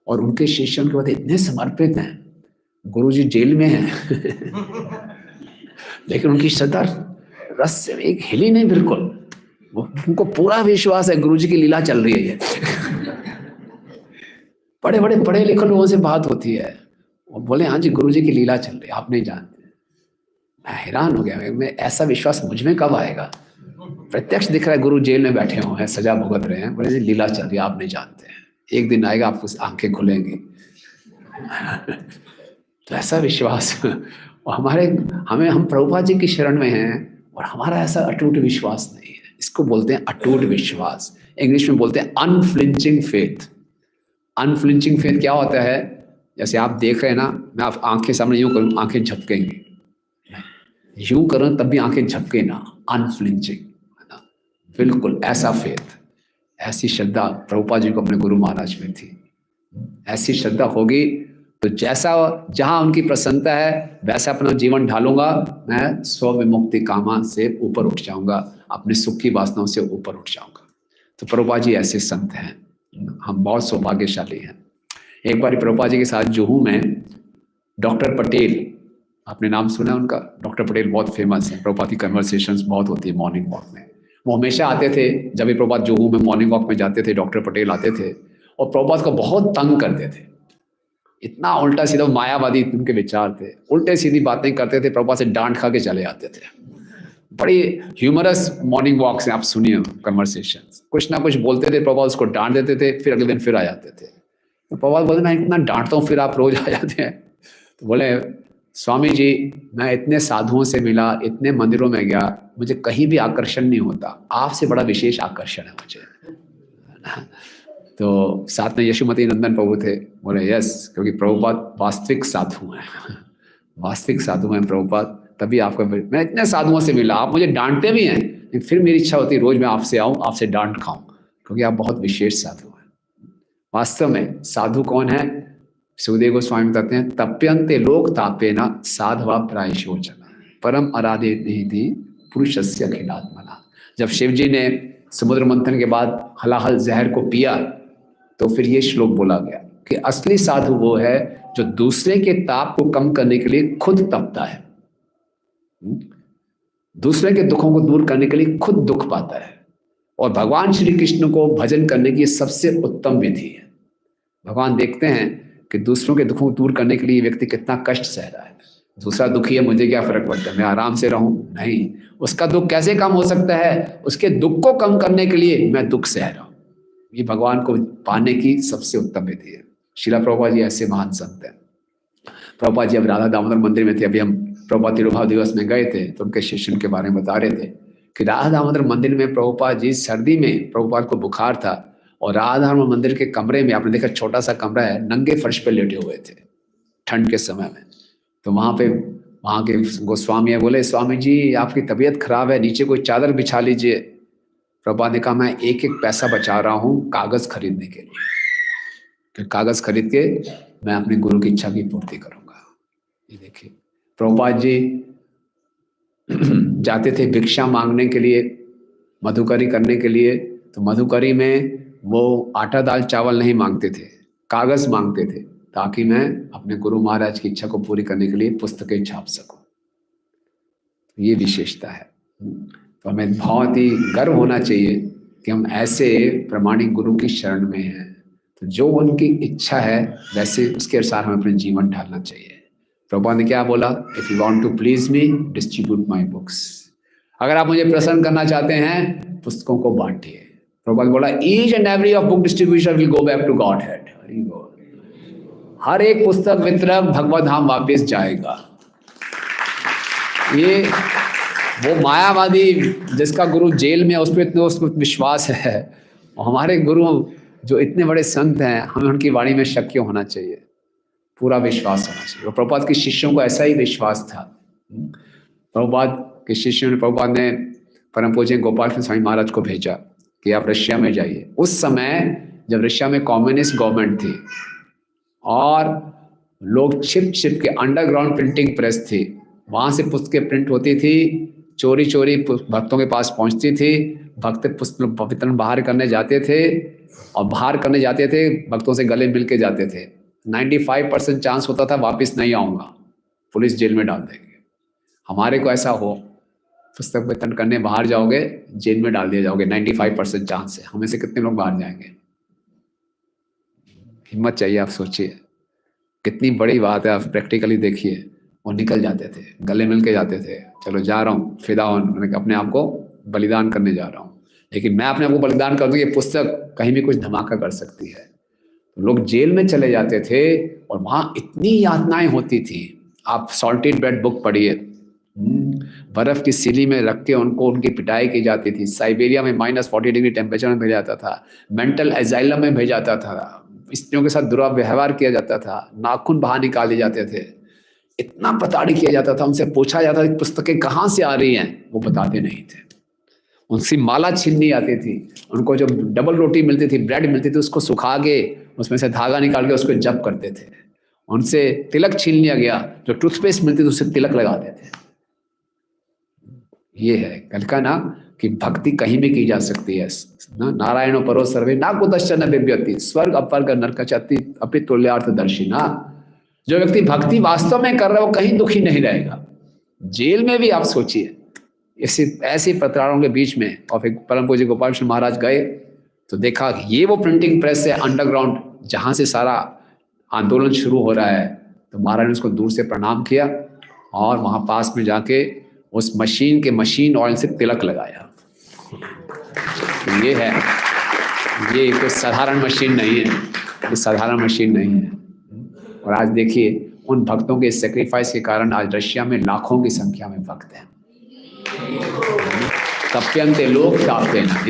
और उनके शिष्य उनके बाद इतने समर्पित हैं। गुरु जी जेल में हैं लेकिन उनकी श्रद्धा रस से एक हिली नहीं बिल्कुल। उनको पूरा विश्वास है गुरु जी की लीला चल रही है ये बड़े बड़े पढ़े लिखे लोगों से बात होती है, वो बोले हाँ जी गुरु जी की लीला चल रही है, आप नहीं जानते। मैं हैरान हो गया, मैं ऐसा विश्वास मुझ में कब आएगा? प्रत्यक्ष दिख रहा है गुरु जेल में बैठे हुए हैं, सजा भुगत रहे हैं, बोले लीला चल रही है, आप नहीं जानते हैं, एक दिन आएगा आपको आंखें खुलेंगी। तो ऐसा विश्वास और हम प्रभुपाद जी की शरण में हैं, और हमारा ऐसा अटूट विश्वास नहीं है। इसको बोलते हैं अटूट विश्वास, इंग्लिश में बोलते हैं अनफ्लिंचिंग फेथ। अनफ्लिंचिंग फेथ क्या होता है? जैसे आप देख रहे हैं ना, मैं आप आंखें सामने यूं करूं, आंखें झपकेंगी, यूं करूं तब भी आंखें झपके ना, अनफ्लिंचिंग, है ना? बिल्कुल ऐसा फेथ, ऐसी श्रद्धा प्रभुपाद जी को अपने गुरु महाराज में थी। ऐसी श्रद्धा होगी तो जैसा जहां उनकी प्रसन्नता है वैसा अपना जीवन ढालूंगा, मैं स्व विमुक्ति कामा से ऊपर उठ जाऊंगा, अपने सुख की वासनाओं से ऊपर उठ जाऊंगा। तो प्रभुपाद जी ऐसे संत हैं, हम बहुत सौभाग्यशाली हैं। एक बार प्रभुपाद जी के साथ जुहू में डॉक्टर पटेल, आपने नाम सुना उनका? डॉक्टर पटेल बहुत फेमस है, प्रभुपाद की कन्वर्सेशंस बहुत होती है मॉर्निंग वॉक में। वो हमेशा आते थे, जब भी प्रभुपाद जुहू में मॉर्निंग वॉक में जाते थे, डॉक्टर पटेल आते थे और प्रभुपाद को बहुत तंग करते थे। इतना उल्टा सीधा मायावादी उनके विचार थे, उल्टे सीधी बातें करते थे, प्रभुपाद से डांट खा के चले आते थे। बड़ी ह्यूमरस मॉर्निंग वॉक से आप सुनिए कन्वर्सेशंस, कुछ ना कुछ बोलते थे, प्रभुपाद उसको डांट देते थे, फिर अगले दिन फिर आ जाते थे। तो प्रभुपाद बोले मैं इतना डांटता हूँ फिर आप रोज आ जाते हैं। तो बोले स्वामी जी, मैं इतने साधुओं से मिला, इतने मंदिरों में गया, मुझे कहीं भी आकर्षण नहीं होता, आपसे बड़ा विशेष आकर्षण है मुझे। तो साथ में यशोमती नंदन प्रभु थे, बोले यस, क्योंकि प्रभुपाद वास्तविक साधु हैं वास्तविक साधु हैं प्रभुपाद, तभी आपका, मैं इतने साधुओं से मिला, आप मुझे डांटते भी हैं लेकिन फिर मेरी इच्छा होती है रोज मैं आपसे आऊं, आपसे डांट खाऊं, क्योंकि आप बहुत विशेष साधु हैं। वास्तव में साधु कौन है? सुखदेव गोस्वामी बताते हैं, तप्यन्ते लोक तापेना साधवा प्रायशोचना परम आराधे निधि पुरुषस्य अखिलात्मना। जब शिव जी ने समुद्र मंथन के बाद हलाहल जहर को पिया तो फिर ये श्लोक बोला गया कि असली साधु वो है जो दूसरे के ताप को कम करने के लिए खुद तपता है, दूसरे के दुखों को दूर करने के लिए खुद दुख पाता है। और भगवान श्री कृष्ण को भजन करने की सबसे उत्तम विधि है। भगवान देखते हैं कि दूसरों के दुखों को दूर करने के लिए व्यक्ति कितना कष्ट सह रहा है। दूसरा दुखी है, मुझे क्या फर्क पड़ता है, मैं आराम से रहूं, नहीं, उसका दुख कैसे कम हो सकता है? उसके दुख को कम करने के लिए मैं दुख सह रहा हूं। ये भगवान को पाने की सबसे उत्तम विधि है। शिला प्रभुपाद जी ऐसे महान संत हैं। प्रभुपाद जी अब राधा दामोदर मंदिर में थे, अभी हम प्रभुपाद तिरुभाव दिवस में गए थे तो उनके शिष्य के बारे में बता रहे थे कि राधा दामोदर मंदिर में प्रभुपाद जी सर्दी में प्रभुपाद को बुखार था और राधा दामोदर मंदिर के कमरे में आपने देखा छोटा सा कमरा है, नंगे फर्श पे लेटे हुए थे ठंड के समय में। तो वहाँ के गोस्वामी बोले, स्वामी जी आपकी तबीयत खराब है, नीचे कोई चादर बिछा लीजिए। प्रभुपाद ने कहा मैं एक एक पैसा बचा रहा हूँ कागज खरीदने के लिए, कि कागज खरीद के मैं अपने गुरु की इच्छा की पूर्ति करूंगा। ये देखिए प्रभुपाद जी जाते थे भिक्षा मांगने के लिए, मधुकरी करने के लिए, तो मधुकरी में वो आटा दाल चावल नहीं मांगते थे, कागज मांगते थे, ताकि मैं अपने गुरु महाराज की इच्छा को पूरी करने के लिए पुस्तकें छाप सकूं। ये विशेषता है। तो हमें बहुत ही गर्व होना चाहिए कि हम ऐसे प्रमाणिक गुरु की शरण में हैं। तो जो उनकी इच्छा है वैसे उसके अनुसार हमें अपने जीवन ढालना चाहिए। प्रभुपाद ने क्या बोला, if you want to please me distribute my books. अगर आप मुझे प्रसन्न करना चाहते हैं पुस्तकों को बांटिए। प्रभुपाद बोला each and every of book distribution will go back to Godhead. हर एक पुस्तक वितरक भगवत धाम वापिस जाएगा। ये वो मायावादी जिसका गुरु जेल में उस पर उसको विश्वास है, और हमारे गुरु जो इतने बड़े संत हैं हमें उनकी वाणी में शक क्यों होना चाहिए, पूरा विश्वास होना चाहिए। और प्रभुपाद के शिष्यों को ऐसा ही विश्वास था। प्रभुपाद के शिष्यों ने, प्रभुपाद ने परम पूज्य गोपाल कृष्ण स्वामी महाराज को भेजा कि आप रशिया में जाइए। उस समय जब रशिया में कम्युनिस्ट गवर्नमेंट थी और लोग छिप छिप के अंडरग्राउंड प्रिंटिंग प्रेस थी, वहाँ से पुस्तकें प्रिंट होती थी, चोरी चोरी भक्तों के पास पहुँचती थी, भक्त पुस्तक वितरण बाहर करने जाते थे, और बाहर करने जाते थे भक्तों से गले मिल के जाते थे। 95% चांस होता था वापस नहीं आऊँगा, पुलिस जेल में डाल देंगे। हमारे को ऐसा हो, पुस्तक वितरण करने बाहर जाओगे जेल में डाल दिए जाओगे, 95% चांस है। हमें से कितने लोग बाहर जाएंगे? हिम्मत चाहिए। आप सोचिए कितनी बड़ी बात है। आप प्रैक्टिकली देखिए, वो निकल जाते थे, गले मिल के जाते थे, चलो जा रहा हूँ, फिदा अपने आप को बलिदान करने जा रहा हूँ। लेकिन मैं अपने आप को बलिदान कर दूँ, ये पुस्तक कहीं भी कुछ धमाका कर सकती है। तो लोग जेल में चले जाते थे और वहाँ इतनी यातनाएं होती थी। आप सॉल्टेड ब्रेड बुक पढ़िए, बर्फ की सिली में रख के उनकी पिटाई की जाती थी। साइबेरिया में -40 डिग्री टेम्परेचर में भेजा जाता था, मेंटल एजाइलम में भेजा जाता था, स्त्रियों के साथ दुर्व्यवहार किया जाता था, नाखून बाहर निकाले जाते थे, इतना प्रताड़ित किया जाता था। उनसे पूछा जाता था पुस्तकें कहाँ से आ रही हैं, वो बताते नहीं थे। उनसे माला छीननी आती थी, उनको जो डबल रोटी मिलती थी, ब्रेड मिलती थी, उसको सुखा के उसमें से धागा निकाल के उसको जप करते थे। उनसे तिलक छीन लिया गया, जो टूथपेस्ट मिलती थी उससे तिलक लगाते थे। ये है कल का ना कि भक्ति कहीं भी की जा सकती है ना। नारायणो परो सर्वे ना कुतश्चन बिभ्यति स्वर्ग अपर्ग नरकचति अपि तुल्यार्थ दर्शिना। जो व्यक्ति भक्ति वास्तव में कर रहा है वो कहीं दुखी नहीं रहेगा। जेल में भी आप सोचिए, ऐसे प्रताड़ों के बीच में, और फिर परम पूज्य गोपाल कृष्ण महाराज गए तो देखा ये वो प्रिंटिंग प्रेस है अंडरग्राउंड, जहाँ से सारा आंदोलन शुरू हो रहा है। तो महाराज ने उसको दूर से प्रणाम किया और वहाँ पास में जाके उस मशीन के मशीन ऑयल से तिलक लगाया। तो ये है, ये कोई साधारण मशीन नहीं है, ये साधारण मशीन नहीं है। और आज देखिए उन भक्तों के सेक्रीफाइस के कारण आज रशिया में लाखों की संख्या में भक्त हैं। तप्यन्ते लोग तापते हैं,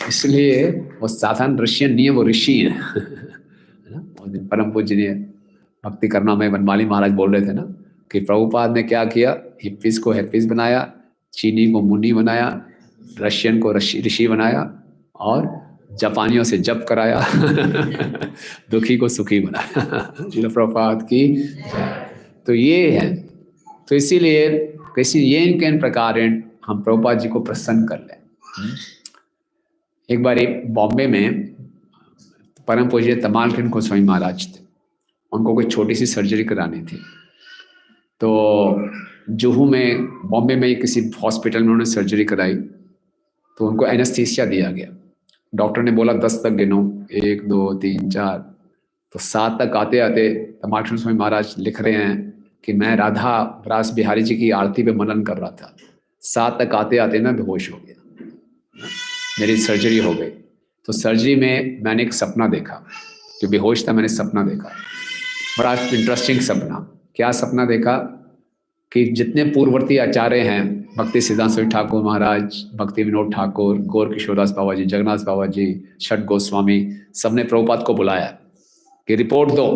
इसलिए वो साधारण रशियन नहीं है, वो ऋषि है। परम पूज्य ने भक्ति करना में वनमाली महाराज बोल रहे थे ना कि प्रभुपाद ने क्या किया, हिप्पीज को हैप्पीज बनाया, चीनी को मुनि बनाया, रशियन को ऋषि बनाया, और जापानियों से जप कराया, दुखी को सुखी बनाया। श्रील प्रभुपाद की। तो ये है, तो इसीलिए किसी ये इन प्रकार हम प्रभुपाद जी को प्रसन्न कर लें। एक बार बॉम्बे में परम पूज्य तमाल कृष्ण गोस्वामी महाराज थे, उनको कोई छोटी सी सर्जरी करानी थी। तो जुहू में, बॉम्बे में किसी हॉस्पिटल में उन्होंने सर्जरी कराई, तो उनको एनेस्थीसिया दिया गया। डॉक्टर ने बोला 10 तक गिनो, 1 2 3 4। तो 7 तक आते आते तमाल कृष्ण गोस्वामी महाराज लिख रहे हैं कि मैं राधा रास बिहारी जी की आरती पे मनन कर रहा था, 7 तक आते आते मैं बेहोश हो गया, मेरी सर्जरी हो गई। तो सर्जरी में मैंने एक सपना देखा, जो बेहोश था मैंने सपना देखा, बड़ा इंटरेस्टिंग सपना। क्या सपना देखा कि जितने पूर्ववर्ती आचार्य हैं, भक्ति सिद्धांत स्वामी ठाकुर महाराज, भक्ति विनोद ठाकुर, गौर किशोरदास बाबा जी, जगन्नाथ बाबा जी, षट गोस्वामी, सबने प्रभुपाद को बुलाया कि रिपोर्ट दो,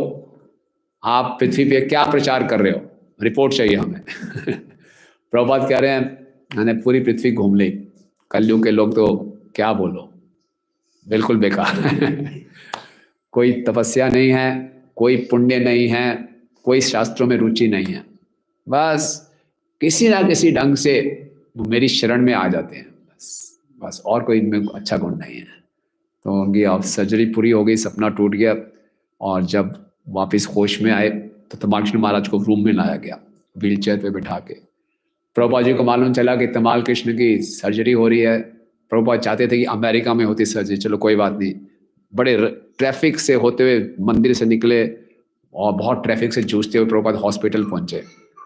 आप पृथ्वी पे क्या प्रचार कर रहे हो, रिपोर्ट चाहिए हमें। प्रभुपाद कह रहे हैं मैंने पूरी पृथ्वी घूम ली, कलयुग के लोग तो क्या बोलो, बिल्कुल बेकार। कोई तपस्या नहीं है, कोई पुण्य नहीं है, कोई शास्त्रों में रुचि नहीं है, बस किसी ना किसी ढंग से वो मेरी शरण में आ जाते हैं, बस और कोई इनमें अच्छा गुण नहीं है। तो उनकी अब सर्जरी पूरी हो गई, सपना टूट गया, और जब वापस होश में आए तो तमाल कृष्ण महाराज को रूम में लाया गया व्हील चेयर पर बिठा के। प्रभुपाद जी को मालूम चला कि तमाल कृष्ण की सर्जरी हो रही है। प्रभुपाद चाहते थे कि अमेरिका में होती सर्जरी, चलो कोई बात नहीं। बड़े ट्रैफिक से होते हुए मंदिर से निकले और बहुत ट्रैफिक से जूझते हुए प्रभुपाद हॉस्पिटल पहुंचे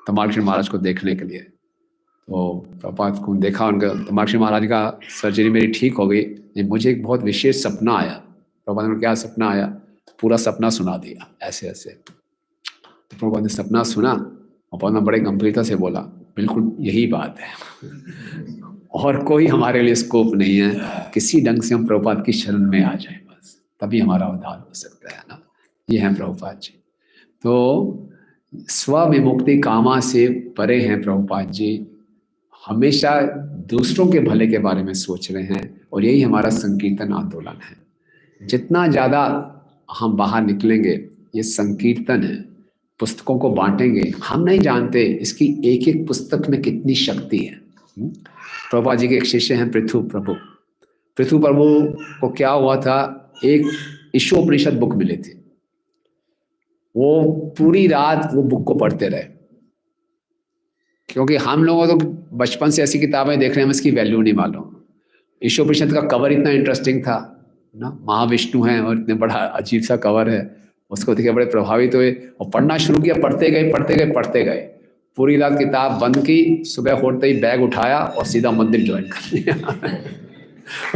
तमाल कृष्ण महाराज को देखने के लिए। तो प्रभुपाद को देखा, उनका तमाल कृष्ण महाराज का सर्जरी मेरी ठीक हो गई, लेकिन मुझे एक बहुत विशेष सपना आया। प्रभुपाद ने क्या सपना आया, पूरा सपना सुना दिया ऐसे ऐसे। तो प्रभुपाद ने सपना सुना और प्रभुपाद ने बड़े गंभीरता से बोला, बिल्कुल यही बात है, और कोई हमारे लिए स्कोप नहीं है, किसी ढंग से हम प्रभुपाद की शरण में आ जाए, बस तभी हमारा उद्धार हो सकता है ना। ये हैं प्रभुपाद जी। तो स्वविमुक्ति कामा से परे हैं प्रभुपाद जी, हमेशा दूसरों के भले के बारे में सोच रहे हैं, और यही हमारा संकीर्तन आंदोलन है। जितना ज़्यादा हम बाहर निकलेंगे, ये संकीर्तन है, पुस्तकों को बांटेंगे, हम नहीं जानते इसकी एक एक पुस्तक में कितनी शक्ति है। प्रभुपाद जी के एक शिष्य हैं पृथु प्रभु। पृथु प्रभु को क्या हुआ था, एक ईशोपनिषद बुक मिली थी, वो पूरी रात वो बुक को पढ़ते रहे, क्योंकि हम लोगों तो बचपन से ऐसी किताबें देख रहे हैं, हमें इसकी वैल्यू नहीं मालूम। ईशोपनिषद का कवर इतना इंटरेस्टिंग था ना, महाविष्णु हैं और इतने बड़ा अजीब सा कवर है, उसको देखे बड़े प्रभावित हुए और पढ़ना शुरू किया। पढ़ते गए पढ़ते गए पढ़ते गए, पूरी रात किताब बंद की, सुबह होते ही बैग उठाया और सीधा मंदिर ज्वाइन कर लिया।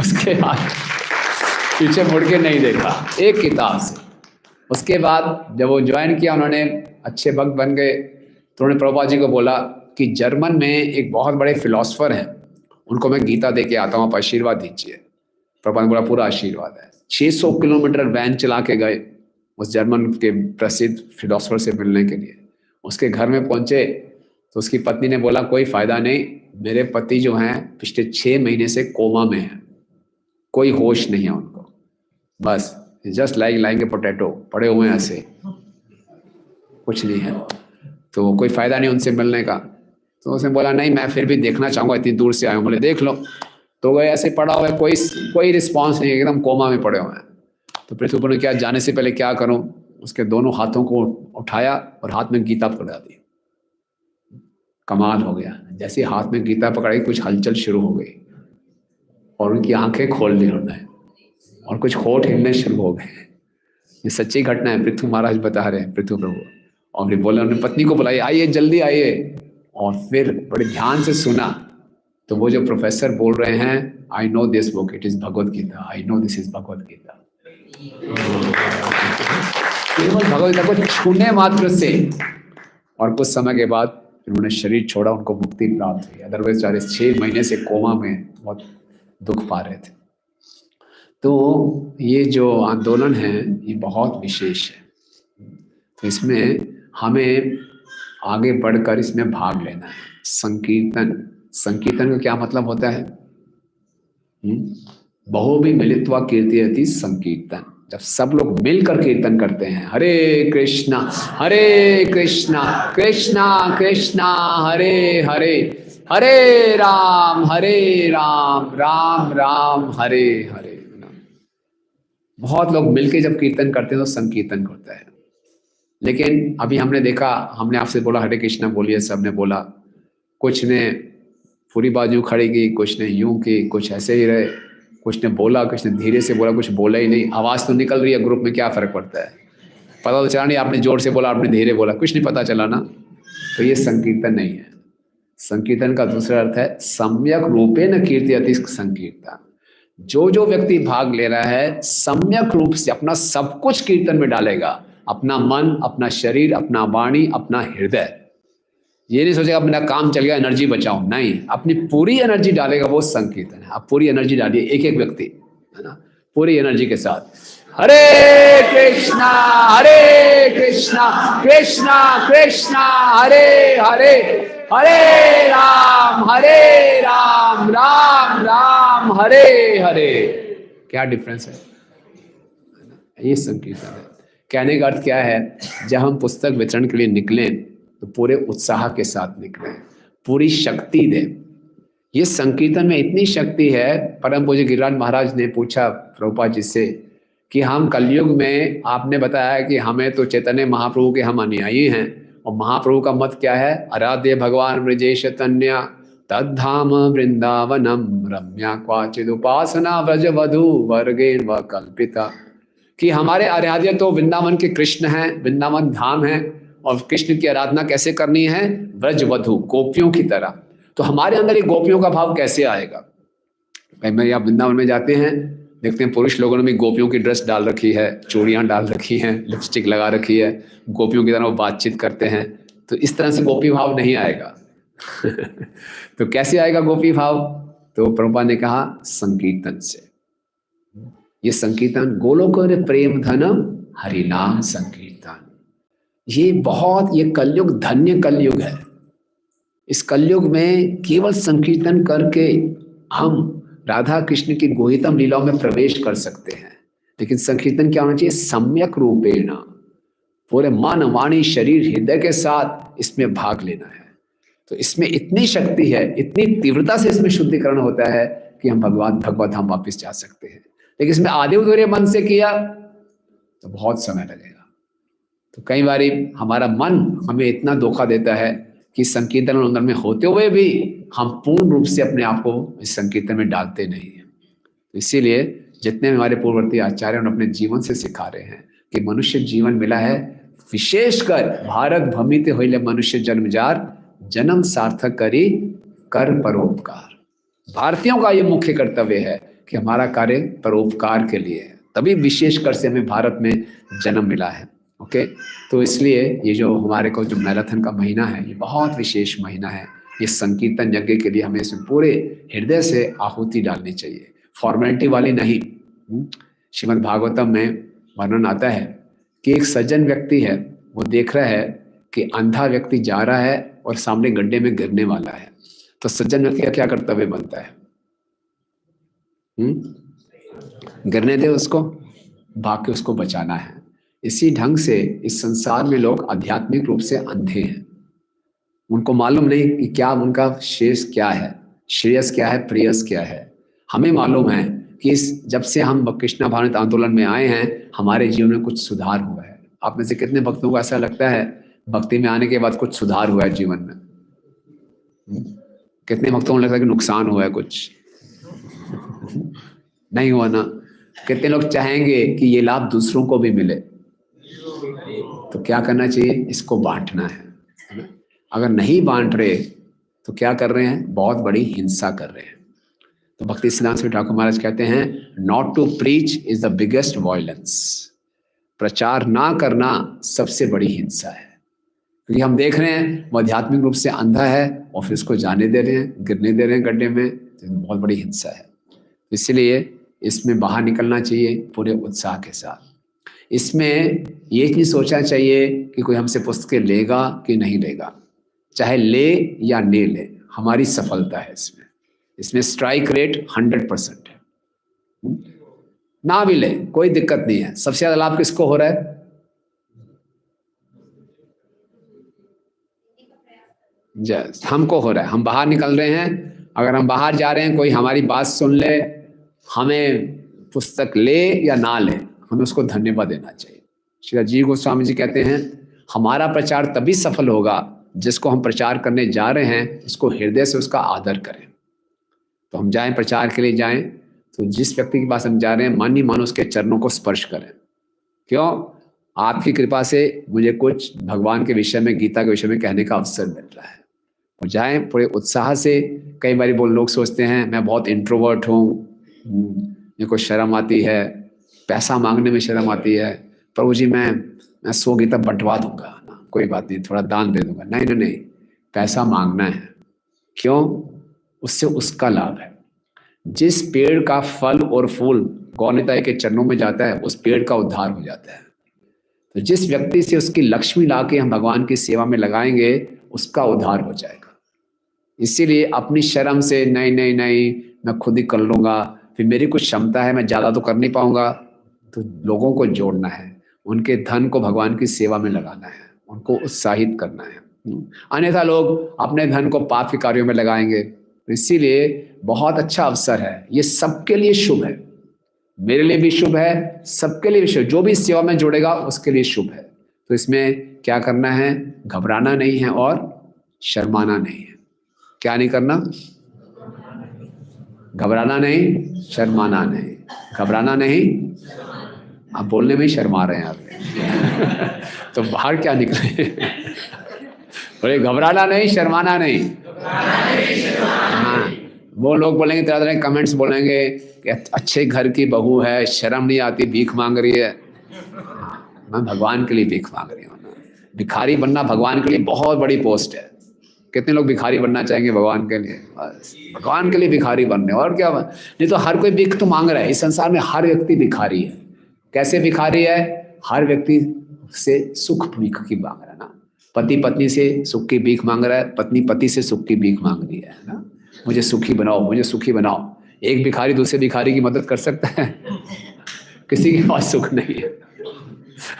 उसके बाद पीछे मुड़ के नहीं देखा एक किताब से। उसके बाद जब वो ज्वाइन किया, उन्होंने अच्छे भक्त बन गए, तो उन्होंने प्रभुपाद जी को बोला कि जर्मन में एक बहुत बड़े फिलोसफर हैं, उनको मैं गीता दे के आता हूँ, आप आशीर्वाद दीजिए। प्रभुपाद ने बोला पूरा आशीर्वाद है। 600 किलोमीटर वैन चला के गए उस जर्मन के प्रसिद्ध फिलोसफर से मिलने के लिए। उसके घर में पहुंचे तो उसकी पत्नी ने बोला कोई फ़ायदा नहीं, मेरे पति जो हैं पिछले 6 महीने से कोमा में हैं, कोई होश नहीं है उनको, बस जस्ट लाइक ए पोटैटो, पड़े हुए हैं ऐसे, कुछ नहीं है, तो कोई फ़ायदा नहीं उनसे मिलने का। तो उसने बोला नहीं, मैं फिर भी देखना चाहूँगा, इतनी दूर से आया हूँ। बोले देख लो। तो गए, ऐसे पड़ा हुआ है, कोई रिस्पॉन्स नहीं है, एकदम कोमा में पड़े हुए हैं। तो पृथ्वी ने क्या, जाने से पहले क्या करूं, उसके दोनों हाथों को उठाया और हाथ में गीता पकड़ा दी। कमाल हो गया, जैसे हाथ में गीता पकड़ाई कुछ हलचल शुरू हो गई और उनकी आंखें खोल ली उन्होंने और कुछ होठ हिलने शुरू हो गए। ये सच्ची घटना है, पृथ्वी महाराज बता रहे हैं, पृथ्वी प्रभु। और फिर बोले, उन्होंने पत्नी को बुलाई, आइए जल्दी आइए, और फिर बड़े ध्यान से सुना। तो वो जो प्रोफेसर बोल रहे हैं, I know this book, it is Bhagavad Gita, I know this is Bhagavad Gita. केवल भगवद गीता को छूने मात्र से, और कुछ समय के बाद उन्होंने शरीर छोड़ा, उनको मुक्ति प्राप्त हुई। अदरवाइज बेचारे 6 महीने से कोमा में बहुत दुख पा रहे थे। तो ये जो आंदोलन है ये बहुत विशेष है, तो इसमें हमें आगे बढ़कर इसमें भाग लेना है। संकीर्तन का क्या मतलब होता है? बहुभी मिलित्वा कीर्तयति संकीर्तन। जब सब लोग मिलकर कीर्तन करते हैं, हरे कृष्णा कृष्णा कृष्णा हरे हरे, हरे राम राम राम हरे हरे। बहुत लोग मिलके जब कीर्तन करते हैं तो संकीर्तन होता है। लेकिन अभी हमने देखा, हमने आपसे बोला हरे कृष्णा बोलिए, सबने बोला, कुछ ने पूरी बाजू खड़ी की, कुछ ने यूं की, कुछ ऐसे ही रहे, कुछ ने बोला, कुछ ने धीरे से बोला, कुछ बोला ही नहीं। आवाज़ तो निकल रही है, ग्रुप में क्या फ़र्क पड़ता है, पता तो चला नहीं आपने जोर से बोला, आपने धीरे बोला, कुछ नहीं पता चला ना। तो ये संकीर्तन नहीं है। संकीर्तन का दूसरा अर्थ है सम्यक रूपेण कीर्तयति संकीर्तन। जो व्यक्ति भाग ले रहा है सम्यक रूप से अपना सब कुछ कीर्तन में डालेगा, अपना मन, अपना शरीर, अपना वाणी, अपना हृदय। ये नहीं सोचेगा मेरा काम चल गया एनर्जी बचाऊं, नहीं, अपनी पूरी एनर्जी डालेगा, वो संकीर्तन है। आप पूरी एनर्जी डालिए, एक एक व्यक्ति, है ना, पूरी एनर्जी के साथ हरे कृष्णा कृष्णा कृष्णा हरे हरे, हरे राम राम राम हरे हरे। क्या डिफरेंस है? ये संकीर्तन है। कहने का अर्थ क्या है? जब हम पुस्तक वितरण के लिए निकलें तो पूरे उत्साह के साथ निकलें, पूरी शक्ति दें। ये संकीर्तन में इतनी शक्ति है। परम पूज्य गिरिराज महाराज ने पूछा प्रभुपाद जी से कि हम कलयुग में, आपने बताया कि हमें तो चैतन्य महाप्रभु के हम अनुयायी हैं, और महाप्रभु का मत क्या है? आराध्य भगवान ब्रजेश तन्या तद्धाम वृंदावनम रम्या क्वाचिद उपासना व्रज वधु वर्गेण व कल्पिता। कि हमारे आराध्य तो वृंदावन के कृष्ण हैं, वृंदावन धाम है, और कृष्ण की आराधना कैसे करनी है? व्रज वधु, गोपियों की तरह। तो हमारे अंदर एक गोपियों का भाव कैसे आएगा? भाई मैं आप वृंदावन में जाते हैं, देखते हैं पुरुष लोगों ने भी गोपियों की ड्रेस डाल रखी है, चूड़ियां डाल रखी हैं, लिपस्टिक लगा रखी है, गोपियों की तरह वो बातचीत करते हैं। तो इस तरह से गोपी भाव नहीं आएगा। तो कैसे आएगा गोपी भाव? तो प्रभुपाद ने कहा संकीर्तन से। ये संकीर्तन गोलोक प्रेम धनम हरिनाम संकीर्तन, ये बहुत, ये कलयुग धन्य कलयुग है। इस कलयुग में केवल संकीर्तन करके हम राधा कृष्ण की गोहितम लीलाओं में प्रवेश कर सकते हैं। लेकिन संकीर्तन क्या होना चाहिए? सम्यक रूपेण, पूरे मन वाणी शरीर हृदय के साथ इसमें भाग लेना है। तो इसमें इतनी शक्ति है, इतनी तीव्रता से इसमें शुद्धिकरण होता है कि हम भगवत धाम वापिस जा सकते हैं। लेकिन इसमें आधे अधूरे मन से किया तो बहुत समय लगेगा। तो कई बार हमारा मन हमें इतना धोखा देता है कि संकीर्तन अंदर में होते हुए भी हम पूर्ण रूप से अपने आप को इस संकीर्तन में डालते नहीं हैं। तो इसीलिए जितने हमारे पूर्ववर्ती आचार्य अपने जीवन से सिखा रहे हैं कि मनुष्य जीवन मिला है, विशेषकर भारत भमित होइले मनुष्य जन्मजार, जन्म सार्थक करी कर परोपकार। भारतीयों का ये मुख्य कर्तव्य है कि हमारा कार्य परोपकार के लिए है, तभी विशेषकर से हमें भारत में जन्म मिला है। ओके, तो इसलिए ये जो हमारे को जो मैराथन का महीना है, ये बहुत विशेष महीना है। ये संकीर्तन यज्ञ के लिए हमें इसमें पूरे हृदय से आहुति डालनी चाहिए, फॉर्मेलिटी वाली नहीं। श्रीमद् भागवतम में वर्णन आता है कि एक सज्जन व्यक्ति है, वो देख रहा है कि अंधा व्यक्ति जा रहा है और सामने गड्ढे में गिरने वाला है। तो सज्जन व्यक्ति का क्या कर्तव्य बनता है? गिरने दे उसको, भाग के उसको बचाना है। इसी ढंग से इस संसार में लोग आध्यात्मिक रूप से अंधे हैं। उनको मालूम नहीं कि क्या उनका शेष क्या है, श्रेयस क्या है, प्रेयस क्या है। हमें मालूम है कि जब से हम कृष्णा भावनामृत आंदोलन में आए हैं, हमारे जीवन में कुछ सुधार हुआ है। आप में से कितने भक्तों को ऐसा लगता है भक्ति में आने के बाद कुछ सुधार हुआ है जीवन में? कितने भक्तों को लगता है कि नुकसान हुआ है? कुछ नहीं हुआ ना। कितने लोग चाहेंगे कि ये लाभ दूसरों को भी मिले? तो क्या करना चाहिए? इसको बांटना है। अगर नहीं बांट रहे तो क्या कर रहे हैं? बहुत बड़ी हिंसा कर रहे हैं। तो भक्ति सिद्धांत स्वामी ठाकुर महाराज कहते हैं, not to preach is the biggest violence. प्रचार ना करना सबसे बड़ी हिंसा है। क्योंकि हम देख रहे हैं वो आध्यात्मिक रूप से अंधा है और फिर उसको जाने दे रहे हैं, गिरने दे रहे हैं गड्ढे में, तो बहुत बड़ी हिंसा है। इसलिए इसमें बाहर निकलना चाहिए पूरे उत्साह के साथ। इसमें ये नहीं सोचना चाहिए कि कोई हमसे पुस्तकें लेगा कि नहीं लेगा, चाहे ले या नहीं ले, हमारी सफलता है इसमें। इसमें स्ट्राइक रेट 100% है। ना भी ले कोई दिक्कत नहीं है। सबसे ज्यादा लाभ किसको हो रहा है? जस्ट हमको हो रहा है। हम बाहर निकल रहे हैं, अगर हम बाहर जा रहे हैं, कोई हमारी बात सुन ले, हमें पुस्तक ले या ना ले, हमें उसको धन्यवाद देना चाहिए। श्री राजीव गोस्वामी जी कहते हैं, हमारा प्रचार तभी सफल होगा जिसको हम प्रचार करने जा रहे हैं उसको हृदय से उसका आदर करें। तो हम जाएं, प्रचार के लिए जाएं, तो जिस व्यक्ति के पास हम जा रहे हैं, मान ही मान उसके चरणों को स्पर्श करें। क्यों? आपकी कृपा से मुझे कुछ भगवान के विषय में, गीता के विषय में कहने का अवसर मिल रहा है। और जाएं पूरे उत्साह से। कई बार वो लोग सोचते हैं मैं बहुत इंट्रोवर्ट हूँ, मेरे को शर्म आती है, पैसा मांगने में शर्म आती है, प्रभु जी मैं 100 गीता बंटवा दूंगा, कोई बात नहीं, थोड़ा दान दे दूंगा। नहीं नहीं नहीं, पैसा मांगना है। क्यों? उससे उसका लाभ है। जिस पेड़ का फल और फूल गौनिताई के चरणों में जाता है उस पेड़ का उद्धार हो जाता है। तो जिस व्यक्ति से उसकी लक्ष्मी लाके हम भगवान की सेवा में लगाएंगे उसका उद्धार हो जाएगा। इसीलिए अपनी शर्म से नहीं नहीं नहीं मैं खुद ही कर लूँगा, फिर मेरी कुछ क्षमता है मैं ज़्यादा तो कर नहीं पाऊँगा, तो लोगों को जोड़ना है, उनके धन को भगवान की सेवा में लगाना है, उनको उत्साहित करना है। अन्यथा लोग अपने धन को पाप के कार्यों में लगाएंगे। तो इसीलिए बहुत अच्छा अवसर है, ये सबके लिए शुभ है, मेरे लिए भी शुभ है, सबके लिए भी शुभ, जो भी सेवा में जुड़ेगा उसके लिए शुभ है। तो इसमें क्या करना है? घबराना नहीं है और शर्माना नहीं है। क्या नहीं करना? घबराना नहीं, शर्माना नहीं। घबराना नहीं, आप बोलने में ही शर्मा रहे हैं आप तो बाहर क्या निकले? बोले घबराना नहीं, शर्माना नहीं। हाँ, वो लोग बोलेंगे, तरह तरह कमेंट्स बोलेंगे कि अच्छे घर की बहू है, शर्म नहीं आती, भीख मांग रही है। मैं भगवान के लिए भीख मांग रही हूँ। भिखारी बनना भगवान के लिए बहुत बड़ी पोस्ट है। कितने लोग भिखारी बनना चाहेंगे भगवान के लिए? बस भगवान के लिए भिखारी बनने, और क्या? नहीं तो हर कोई भीख तो मांग रहा है। इस संसार में हर व्यक्ति भिखारी है। कैसे भिखारी है? हर व्यक्ति से सुख भीख की मांग रहा है ना। पति पत्नी से सुख की भीख मांग रहा है, पत्नी पति से सुख की भीख मांग रही है ना। मुझे सुखी बनाओ, मुझे सुखी बनाओ। एक भिखारी दूसरे भिखारी की मदद कर सकता है? किसी के पास सुख नहीं है।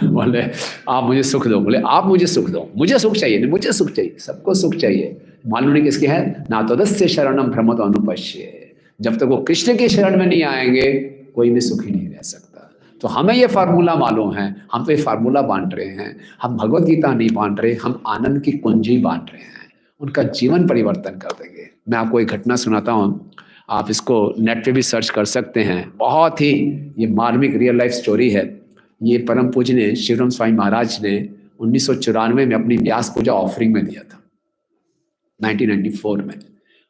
बोले आप मुझे सुख दो, बोले आप मुझे सुख दो, मुझे सुख चाहिए नहीं, मुझे सुख चाहिए। सबको सुख चाहिए। मालूम नहीं किसके है? ना तदस्य शरणम भ्रमतो अनुपश्य। जब तक वो कृष्ण की शरण में नहीं आएंगे कोई भी सुखी नहीं रह सकता। तो हमें ये फार्मूला मालूम है, हम तो ये फार्मूला बांट रहे हैं। हम भगवत गीता नहीं बांट रहे, हम आनंद की कुंजी बांट रहे हैं। उनका जीवन परिवर्तन कर देंगे। मैं आपको एक घटना सुनाता हूँ, आप इसको नेट पे भी सर्च कर सकते हैं। बहुत ही ये मार्मिक रियल लाइफ स्टोरी है। ये परम पूजनीय शिवराम स्वामी महाराज ने 1994 में अपनी व्यास पूजा ऑफरिंग में दिया था। 1994 में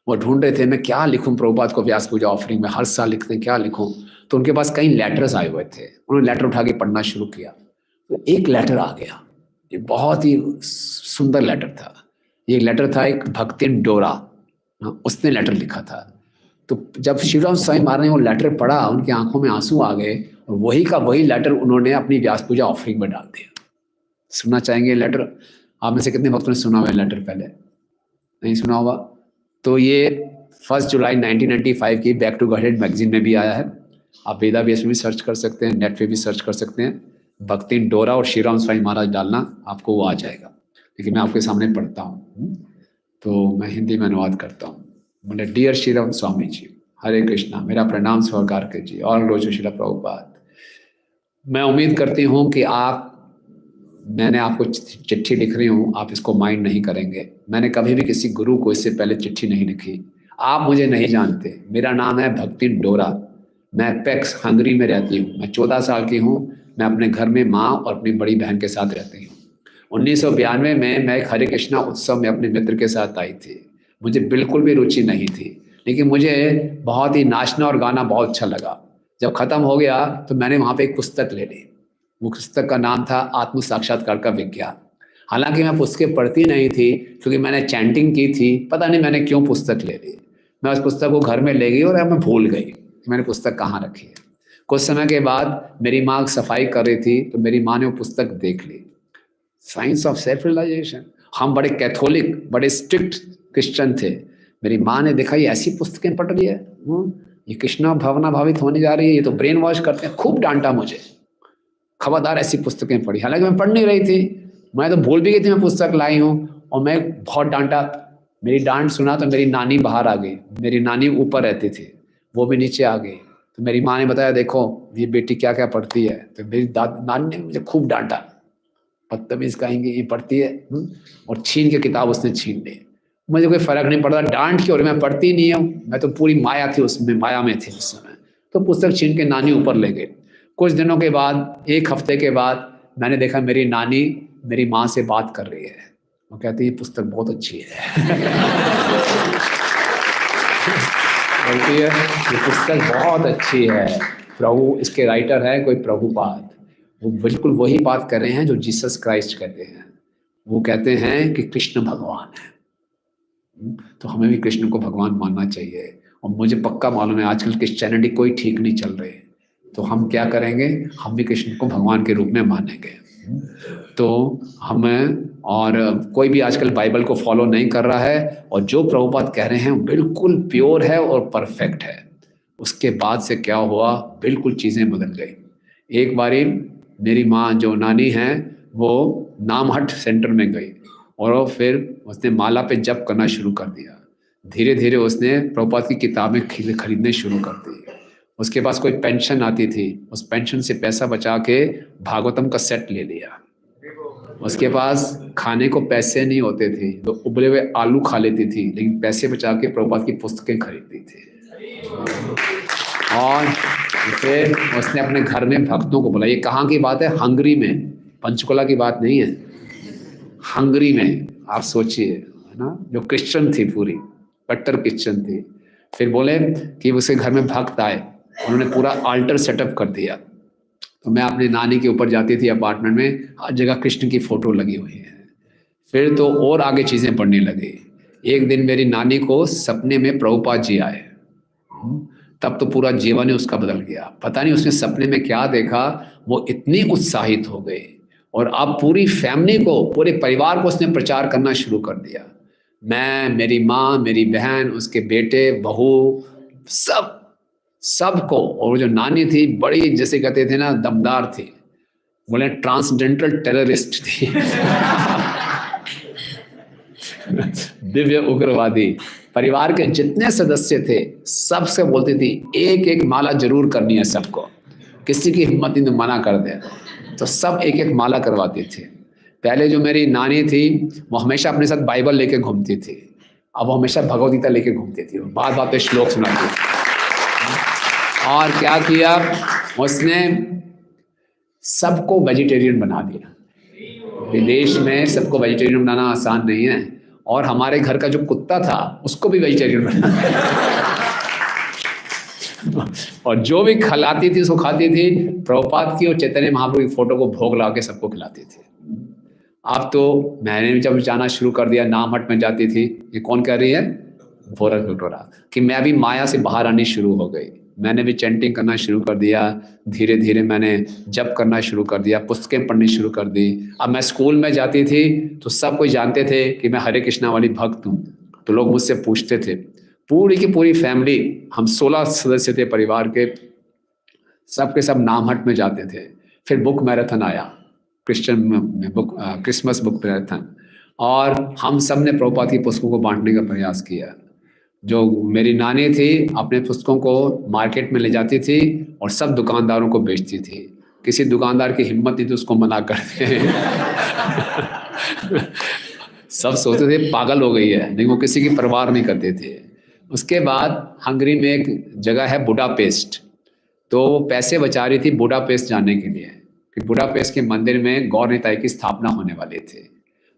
वो ढूंढ रहे थे मैं क्या लिखूं प्रभुपाद को व्यास पूजा ऑफरिंग में, हर साल लिखते हैं क्या लिखूं। तो उनके पास कई लेटर्स आए हुए थे, उन्होंने लेटर उठा के पढ़ना शुरू किया। तो एक लेटर आ गया, ये बहुत ही सुंदर लेटर था। ये लेटर था एक भक्ति डोरा, उसने लेटर लिखा था। तो जब शिवराम स्वामी महाराज ने वो लेटर पढ़ा उनकी आंखों में आंसू आ गए, और वही का वही लेटर उन्होंने अपनी व्यास पूजा ऑफरिंग में डाल दिया। सुनना चाहेंगे लेटर? आप में से कितने भक्तों ने सुना हुआ लेटर? पहले नहीं सुना होगा। तो ये 1 जुलाई 1995 की बैक टू गॉडहेड मैगजीन में भी आया है। आप वेदा बेस में भी सर्च कर सकते हैं, नेट पे भी सर्च कर सकते हैं। भक्ति डोरा और शिवराम स्वामी महाराज डालना, आपको वो आ जाएगा। लेकिन मैं आपके सामने पढ़ता हूँ, तो मैं हिंदी में अनुवाद करता हूँ। बोले डियर शिवराम स्वामी जी, हरे कृष्णा, मेरा प्रणाम स्वीकार कीजिए और रोजो शिला प्रभुपाद। मैं उम्मीद करती हूँ कि मैंने आपको चिट्ठी लिख रही हूँ, आप इसको माइंड नहीं करेंगे। मैंने कभी भी किसी गुरु को इससे पहले चिट्ठी नहीं लिखी। आप मुझे नहीं जानते, मेरा नाम है भक्ति डोरा। मैं पेक्स हंगरी में रहती हूँ। मैं 14 साल की हूँ। मैं अपने घर में माँ और अपनी बड़ी बहन के साथ रहती हूँ। 1992 में मैं एक हरे कृष्णा उत्सव में अपने मित्र के साथ आई थी। मुझे बिल्कुल भी रुचि नहीं थी, लेकिन मुझे बहुत ही नाचना और गाना बहुत अच्छा लगा। जब ख़त्म हो गया तो मैंने वहाँ पे एक पुस्तक ले ली। वो पुस्तक का नाम था आत्म साक्षात्कार का विज्ञान। हालांकि मैं पुस्तकें पढ़ती नहीं थी, क्योंकि मैंने चैंटिंग की थी। पता नहीं मैंने क्यों पुस्तक ले ली। मैं उस पुस्तक को घर में ले गई और मैं भूल गई कि मैंने पुस्तक कहाँ रखी है। कुछ समय के बाद मेरी माँ सफाई कर रही थी, तो मेरी माँ ने वो पुस्तक देख ली, साइंस ऑफ सेल्फ रियलाइजेशन। हम बड़े कैथोलिक, बड़े स्ट्रिक्ट क्रिश्चियन थे। मेरी माँ ने देखा ये ऐसी पुस्तकें पढ़ रही है, ये कृष्णा भावना भावित होने जा रही है, ये तो ब्रेन वॉश करते हैं। खूब डांटा मुझे, खबरदार ऐसी पुस्तकें पढ़ी। हालांकि मैं पढ़ नहीं रही थी, मैं तो भूल भी गई थी मैं पुस्तक लाई हूँ। और मैं बहुत डांटा। मेरी डांट सुना तो मेरी नानी बाहर आ गई। मेरी नानी ऊपर रहती थी, वो भी नीचे आ गई। तो मेरी माँ ने बताया देखो ये बेटी क्या क्या पढ़ती है। तो मेरी नानी ने मुझे खूब डांटा, बदतमीज कहेंगे ये पढ़ती है, और छीन के किताब उसने छीन ली। मुझे कोई फर्क नहीं पड़ता डांट की, और मैं पढ़ती नहीं हूँ। मैं तो पूरी माया थी उसमें, माया में थी उस समय। तो पुस्तक छीन के नानी ऊपर ले गई। कुछ दिनों के बाद, एक हफ्ते के बाद, मैंने देखा मेरी नानी मेरी माँ से बात कर रही है। वो कहती है ये पुस्तक बहुत अच्छी है बोलती है ये पुस्तक बहुत अच्छी है। प्रभु, इसके राइटर है कोई प्रभुपाद। वो बिल्कुल वही बात कर रहे हैं जो जीसस क्राइस्ट कहते हैं। वो कहते हैं कि कृष्ण भगवान है। तो हमें भी कृष्ण को भगवान मानना चाहिए। और मुझे पक्का मालूम है आजकल क्रिश्चियनिटी कोई ठीक नहीं चल रही, तो हम क्या करेंगे, हम भी कृष्ण को भगवान के रूप में मानेंगे। तो हमें, और कोई भी आजकल बाइबल को फॉलो नहीं कर रहा है, और जो प्रभुपाद कह रहे हैं बिल्कुल प्योर है और परफेक्ट है। उसके बाद से क्या हुआ, बिल्कुल चीज़ें बदल गई। एक बारी मेरी माँ जो नानी हैं वो नामहट सेंटर में गई और फिर उसने माला पे जप करना शुरू कर दिया। धीरे धीरे उसने प्रभुपाद की किताबें खरीदने शुरू कर दी। उसके पास कोई पेंशन आती थी, उस पेंशन से पैसा बचा के भागवतम का सेट ले लिया। उसके पास खाने को पैसे नहीं होते थे तो उबले हुए आलू खा लेती थी, लेकिन पैसे बचा के प्रभुपाद की पुस्तकें खरीदती थी। और फिर उसने अपने घर में भक्तों को बोला, ये कहाँ की बात है, हंगरी में, पंचकुला की बात नहीं है, हंगरी में। आप सोचिए, है ना, जो क्रिश्चियन थी, पूरी कट्टर क्रिश्चियन थी। फिर बोले कि उसके घर में भक्त आए, उन्होंने पूरा आल्टर सेटअप कर दिया। तो मैं अपनी नानी के ऊपर जाती थी अपार्टमेंट में, हर जगह कृष्ण की फोटो लगी हुई है। फिर तो और आगे चीज़ें बढ़ने लगी। एक दिन मेरी नानी को सपने में प्रभुपाद जी आए, तब तो पूरा जीवन ही उसका बदल गया। पता नहीं उसने सपने में क्या देखा, वो इतनी उत्साहित हो गई और अब पूरी फैमिली को, पूरे परिवार को उसने प्रचार करना शुरू कर दिया। मैं, मेरी माँ, मेरी बहन, उसके बेटे, बहू, सबको। और जो नानी थी बड़ी, जैसे कहते थे ना, दमदार थी, बोले ट्रांसजेंडर टेररिस्ट थी। दिव्य उग्रवादी। परिवार के जितने सदस्य थे सबसे बोलती थी एक एक माला जरूर करनी है सबको, किसी की हिम्मत नहीं तो मना कर दे। तो सब एक एक माला करवाती थी। पहले जो मेरी नानी थी वो हमेशा अपने साथ बाइबल लेके घूमती थी, अब वो हमेशा भगवद गीता लेके घूमती थी, बात बात पे श्लोक सुनाती थी। और क्या किया उसने, सबको वेजिटेरियन बना दिया। विदेश में सबको वेजिटेरियन बनाना आसान नहीं है, और हमारे घर का जो कुत्ता था उसको भी वेजिटेरियन बना दिया। और जो भी खिलाती थी उसको खाती थी। प्रभुपाद की और चैतन्य महाप्रभु की फोटो को भोग ला के सबको खिलाती थी। अब तो मैंने भी जब जाना शुरू कर दिया, नामहट में जाती थी। ये कौन कह रही है, भोरक विटोरा, कि मैं भी माया से बाहर आनी शुरू हो गई। मैंने भी चैंटिंग करना शुरू कर दिया, धीरे धीरे मैंने जप करना शुरू कर दिया, पुस्तकें पढ़नी शुरू कर दी। अब मैं स्कूल में जाती थी तो सब कोई जानते थे कि मैं हरे कृष्णा वाली भक्त हूँ, तो लोग मुझसे पूछते थे। पूरी की पूरी फैमिली, हम 16 सदस्य थे परिवार के, सब के सब नामहट में जाते थे। फिर बुक मैराथन आया, क्रिसमस बुक मैराथन, और हम सब ने प्रभुपाद की पुस्तकों को बांटने का प्रयास किया। जो मेरी नानी थी अपने पुस्तकों को मार्केट में ले जाती थी और सब दुकानदारों को बेचती थी। किसी दुकानदार की हिम्मत नहीं तो उसको मना करते। सब सोचते थे पागल हो गई है, लेकिन वो किसी की परवाह नहीं करते थे। उसके बाद हंगरी में एक जगह है बुडापेस्ट, तो वो पैसे बचा रही थी बुडापेस्ट जाने के लिए, कि बुडापेस्ट के मंदिर में गौर निताई की स्थापना होने वाली थी।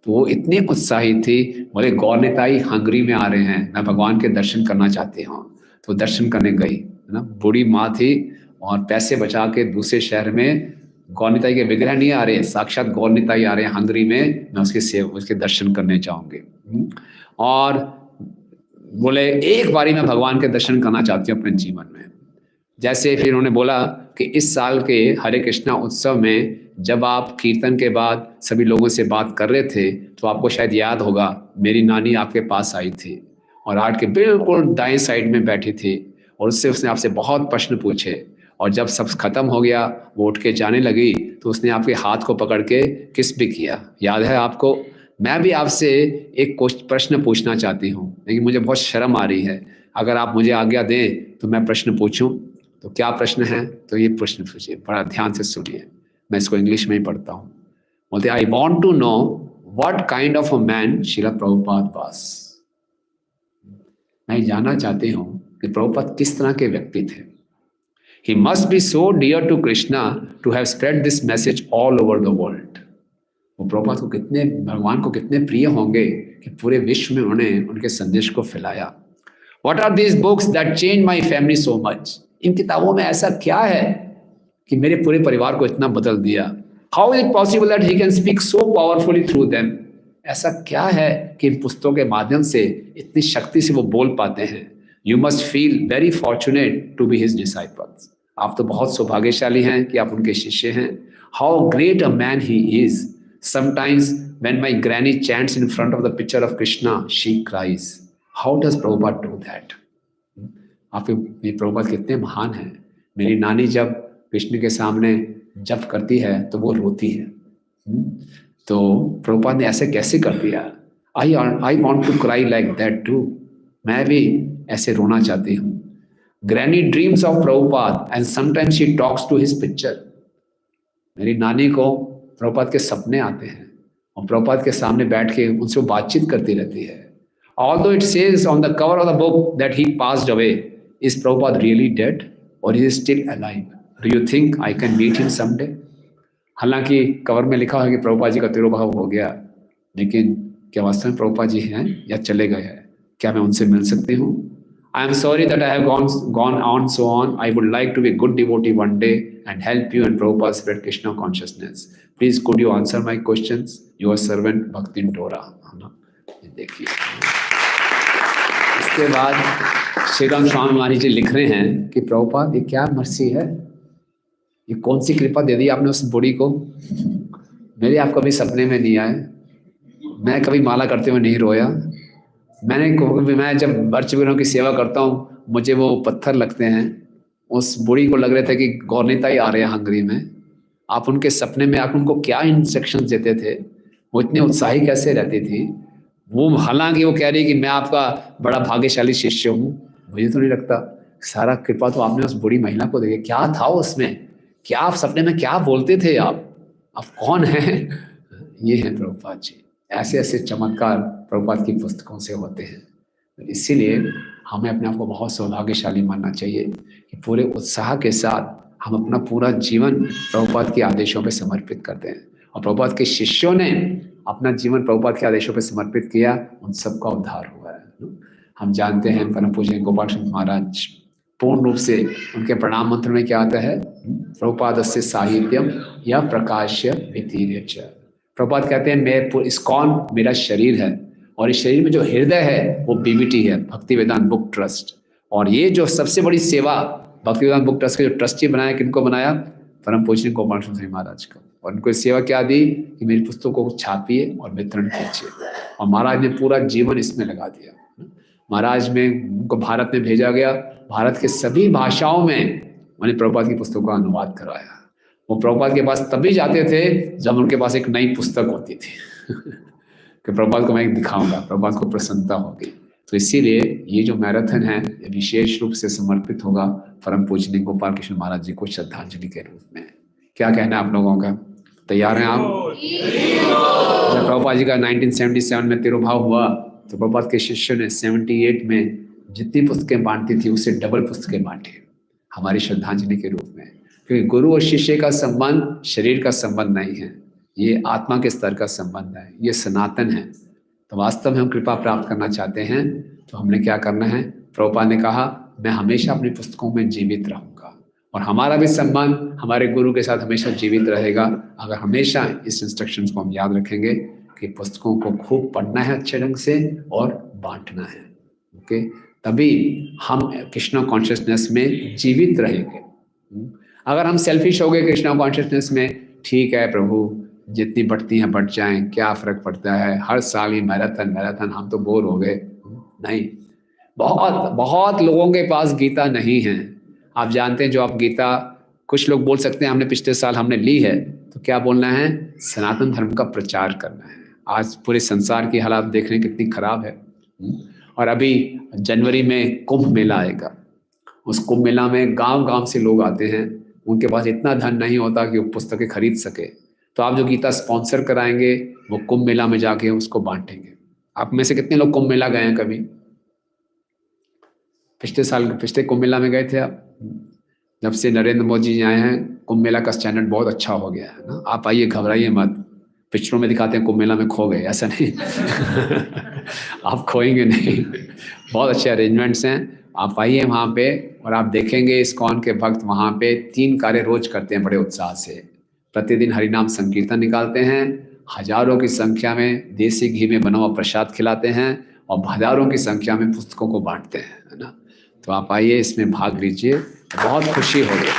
तो वो इतनी उत्साहित थी, बोले गौर निताई हंगरी में आ रहे हैं, मैं भगवान के दर्शन करना चाहती हूँ। तो दर्शन करने गई, है ना, बूढ़ी माँ थी, और पैसे बचा के दूसरे शहर में, गौर निताई के विग्रह नहीं आ रहे, साक्षात गौर निताई आ रहे हैं हंगरी में, मैं उसके दर्शन करने जाऊँगी। और बोले एक बारी मैं भगवान के दर्शन करना चाहती हूँ अपने जीवन में। जैसे फिर उन्होंने बोला कि इस साल के हरे कृष्णा उत्सव में जब आप कीर्तन के बाद सभी लोगों से बात कर रहे थे तो आपको शायद याद होगा मेरी नानी आपके पास आई थी और आठ के बिल्कुल दाएं साइड में बैठी थी, और उसने आपसे बहुत प्रश्न पूछे, और जब सब खत्म हो गया वो उठ के जाने लगी तो उसने आपके हाथ को पकड़ के किस भी किया, याद है आपको? मैं भी आपसे एक प्रश्न पूछना चाहती हूँ, लेकिन मुझे बहुत शर्म आ रही है। अगर आप मुझे आज्ञा दें तो मैं प्रश्न पूछूं। तो क्या प्रश्न है? तो ये प्रश्न पूछिए, बड़ा ध्यान से सुनिए, मैं इसको इंग्लिश में ही पढ़ता हूँ। बोलते I want to know what kind of a man Srila Prabhupada was. मैं जानना चाहती हूँ कि प्रभुपाद किस तरह के व्यक्ति थे। He must be so dear to Krishna to have spread this message all over the world. वो प्रभुपाद को कितने, भगवान को कितने प्रिय होंगे कि पूरे विश्व में उन्होंने उनके संदेश को फैलाया। What are these books that changed my family so much? इन किताबों में ऐसा क्या है कि मेरे पूरे परिवार को इतना बदल दिया? How is it possible that he can speak so powerfully through them? ऐसा क्या है कि इन पुस्तकों के माध्यम से इतनी शक्ति से वो बोल पाते हैं? You must feel very fortunate to be his disciples. आप तो बहुत सौभाग्यशाली हैं कि आप उनके शिष्य हैं। How great a man he is. Sometimes when my granny chants in front of the picture of Krishna she cries. How does Prabhupada do that? आपके प्रभुपाद कितने महान हैं। मेरी नानी जब कृष्ण के सामने जप करती है तो वो रोती है। तो प्रभुपाद ने ऐसे कैसे कर दिया? I want to cry like that too. मैं भी ऐसे रोना चाहती हूँ। Granny dreams of Prabhupada and sometimes she talks to his picture. मेरी नानी को प्रभुपाद के सपने आते हैं और प्रभुपाद के सामने बैठ के उनसे वो बातचीत करती रहती है। Although it says on the cover of the book that he passed away, is Prabhupada really dead or is he still alive? Do you think I can meet him someday? हालांकि कवर में लिखा है कि प्रभुपाद जी का तिरोभाव हो गया, लेकिन क्या वास्तव में प्रभुपाद जी हैं या चले गए हैं? क्या मैं उनसे मिल सकती हूँ? I am sorry that I have gone on so on. I would like to be a good devotee one day and help you and Prabhupada spread Krishna consciousness. Please could you answer my questions? Your servant Bhaktin Dora. देखिए, इसके बाद श्री राम स्वामी महाराज जी लिख रहे हैं कि प्रभुपाद ये क्या मर्सी है, ये कौन सी कृपा दे दी आपने उस बूढ़ी को। मेरे आप कभी सपने में नहीं आए, मैं कभी माला करते हुए नहीं रोया। मैं जब बच्चों की सेवा करता हूँ मुझे वो पत्थर लगते हैं। उस बूढ़ी को लग रहे थे कि गौरनीता ही आ रहे हैं हंगरी में। आप उनके सपने में आप उनको क्या इंस्ट्रक्शंस देते थे? वो इतने उत्साही कैसे रहती थी? वो हालांकि वो कह रही कि मैं आपका बड़ा भाग्यशाली शिष्य हूँ, मुझे तो नहीं लगता। सारा कृपा तो आपने उस बूढ़ी महिला को दी। क्या था उसमें? क्या आप सपने में क्या बोलते थे? आप कौन हैं? ये हैं प्रभुपाद जी। ऐसे ऐसे चमत्कार प्रभुपाद की पुस्तकों से होते हैं। इसीलिए हमें अपने आप को बहुत सौभाग्यशाली मानना चाहिए कि पूरे उत्साह के साथ हम अपना पूरा जीवन प्रभुपाद के आदेशों पर समर्पित करते हैं। और प्रभुपाद के शिष्यों ने अपना जीवन प्रभुपाद के आदेशों पर समर्पित किया, उन सबका उद्धार हुआ है। हम जानते हैं परम पूज्य गोपाल चंद्र महाराज पूर्ण रूप से उनके प्रणाम मंत्र में क्या आता है? प्रभुपादस्य साहित्यम या प्रकाश्य वितीर्यच। प्रभुपाद कहते हैं मैं इस्कॉन मेरा शरीर है और इस शरीर में जो हृदय है वो बीबीटी है, भक्ति वेदांत बुक ट्रस्ट। और ये जो सबसे बड़ी सेवा भक्ति वेदांत बुक ट्रस्ट के जो ट्रस्टी बनाया, किनको बनाया? परम पूज्य गोपाल चंद्र महाराज को। और उनको सेवा क्या दी कि मेरी पुस्तकों को छापिए और वितरण कीजिए। और महाराज ने पूरा जीवन इसमें लगा दिया। महाराज में उनको भारत में भेजा गया, भारत के सभी भाषाओं में उन्हें प्रभुपाद की पुस्तकों का अनुवाद करवाया। वो प्रभुपाद के पास तभी जाते थे जब उनके पास एक नई पुस्तक होती थी कि प्रभुपाद को मैं दिखाऊंगा, प्रभुपाद को प्रसन्नता होगी। तो इसीलिए ये जो मैराथन है ये विशेष रूप से समर्पित होगा परम पूजनीय गोपाल कृष्ण महाराज जी को श्रद्धांजलि के रूप में। क्या कहना है आप लोगों का? तैयार हैं आप? जब प्रभुपाद जी का 1977 में तिरुभाव हुआ तो प्रभुपाद के शिष्यों ने 78 में जितनी पुस्तकें बांटती थी उससे डबल पुस्तकें बांटी हमारी श्रद्धांजलि के रूप में। क्योंकि गुरु और शिष्य का संबंध शरीर का संबंध नहीं है, ये आत्मा के स्तर का संबंध है, ये सनातन है। तो वास्तव में हम कृपा प्राप्त करना चाहते हैं तो हमने क्या करना है? प्रभुपाद ने कहा मैं हमेशा अपनी पुस्तकों में जीवित रहूंगा और हमारा भी संबंध हमारे गुरु के साथ हमेशा जीवित रहेगा अगर हमेशा इस इंस्ट्रक्शंस को हम याद रखेंगे कि पुस्तकों को खूब पढ़ना है अच्छे ढंग से और बांटना है। ओके, तभी हम कृष्णा कॉन्शियसनेस में जीवित रहेंगे। अगर हम सेल्फिश हो गए कृष्णा कॉन्शियसनेस में, ठीक है प्रभु जितनी बढ़ती हैं बढ़ जाएं, क्या फर्क पड़ता है, हर साल ही मैराथन, हम तो बोर हो गए। नहीं, बहुत बहुत लोगों के पास गीता नहीं है। आप जानते हैं जो आप गीता, कुछ लोग बोल सकते हैं हमने पिछले साल हमने ली है, तो क्या बोलना है? सनातन धर्म का प्रचार करना है। आज पूरे संसार की हालात देख रहे हैं कितनी खराब है। और अभी जनवरी में कुंभ मेला आएगा, उस कुंभ मेला में गांव गांव से लोग आते हैं, उनके पास इतना धन नहीं होता कि वो पुस्तकें खरीद सके। तो आप जो गीता स्पॉन्सर कराएंगे वो कुंभ मेला में जाके उसको बांटेंगे। आप में से कितने लोग कुंभ मेला गए हैं कभी? पिछले कुंभ मेला में गए थे आप? जब से नरेंद्र मोदी जी आए हैं कुंभ मेला का स्टैंडर्ड बहुत अच्छा हो गया है ना। आप आइए, घबराइए मत। पिक्चरों में दिखाते हैं कुंभ मेला में खो गए, ऐसा नहीं आप खोएंगे नहीं, बहुत अच्छे अरेंजमेंट्स हैं। आप आइए वहाँ पे और आप देखेंगे इस्कॉन के भक्त वहाँ पे 3 कार्य रोज करते हैं बड़े उत्साह से। प्रतिदिन हरिनाम संकीर्तन निकालते हैं हजारों की संख्या में देसी घी में बना हुआ प्रसाद खिलाते हैं और हजारों की संख्या में पुस्तकों को बांटते हैं, है ना। तो आप आइए, इसमें भाग लीजिए, बहुत खुशी होगी।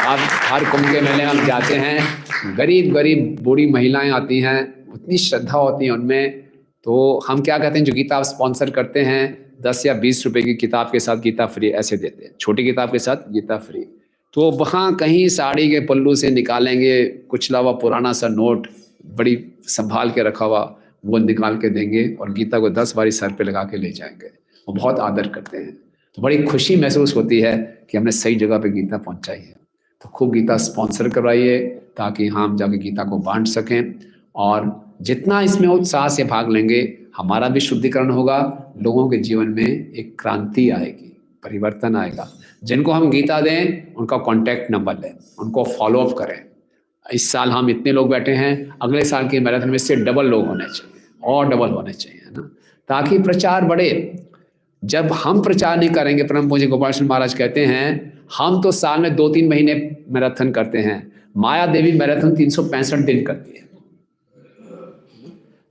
आप हर कुंभ के मेले हम जाते हैं, गरीब गरीब बूढ़ी महिलाएं आती हैं, उतनी श्रद्धा होती है उनमें। तो हम क्या कहते हैं, जो गीता आप स्पॉन्सर करते हैं 10 या 20 रुपए की किताब के साथ गीता फ्री ऐसे देते हैं, छोटी किताब के साथ गीता फ्री। तो वहाँ कहीं साड़ी के पल्लू से निकालेंगे कुचला हुआ पुराना सा नोट, बड़ी संभाल के रखा हुआ, वो निकाल के देंगे और गीता को 10 बारी सर पे लगा के ले जाएंगे। वो बहुत आदर करते हैं, तो बड़ी खुशी महसूस होती है कि हमने सही जगह पे गीता पहुंचाई है। तो खूब गीता स्पॉन्सर करवाइए ताकि हम जाके गीता को बांट सकें, और जितना इसमें उत्साह से भाग लेंगे हमारा भी शुद्धिकरण होगा, लोगों के जीवन में एक क्रांति आएगी, परिवर्तन आएगा। जिनको हम गीता दें उनका कॉन्टैक्ट नंबर लें, उनको फॉलोअप करें। इस साल हम इतने लोग बैठे हैं, अगले साल के मैराथन में से डबल लोग होने चाहिए और डबल होने चाहिए, है ना, ताकि प्रचार बढ़े। जब हम प्रचार नहीं करेंगे, परम पूज्य गोपाल सिंह महाराज कहते हैं, हम तो साल में 2-3 महीने मैराथन करते हैं, माया देवी मैराथन 365 दिन करती है।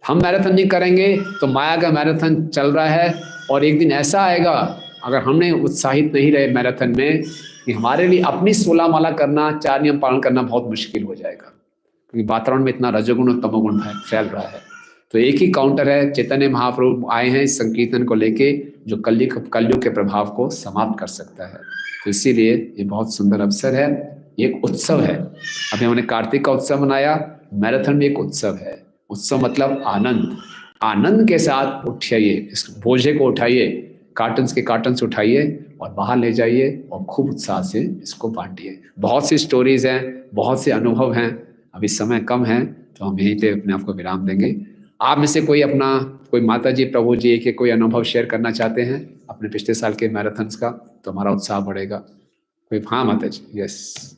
हम मैराथन नहीं करेंगे तो माया का मैराथन चल रहा है, और एक दिन ऐसा आएगा अगर हमने उत्साहित नहीं रहे मैराथन में कि हमारे लिए अपनी 16 माला करना, 4 नियम पालन करना बहुत मुश्किल हो जाएगा, क्योंकि वातावरण में इतना रजोगुण और तमोगुण फैल रहा है। तो एक ही काउंटर है, चैतन्य महाप्रभु आए हैं इस संकीर्तन को लेके, जो कलयुग के प्रभाव को समाप्त कर सकता है। तो इसीलिए ये बहुत सुंदर अवसर है, एक उत्सव है। अभी हमने कार्तिक का उत्सव मनाया, मैराथन भी एक उत्सव है। उत्सव मतलब आनंद, आनंद के साथ उठाइए, इस बोझे को उठाइए, कार्टन्स के कार्टन्स उठाइए और बाहर ले जाइए और खूब उत्साह से इसको बांटिए। बहुत सी स्टोरीज हैं, बहुत से अनुभव हैं, अभी समय कम है तो हम यहीं पे अपने आप को विराम देंगे। आप में से कोई अपना, कोई माता जी, प्रभु जी के कोई अनुभव शेयर करना चाहते हैं अपने पिछले साल के मैराथन्स का, तो हमारा उत्साह बढ़ेगा। कोई? हाँ माता जी, yes.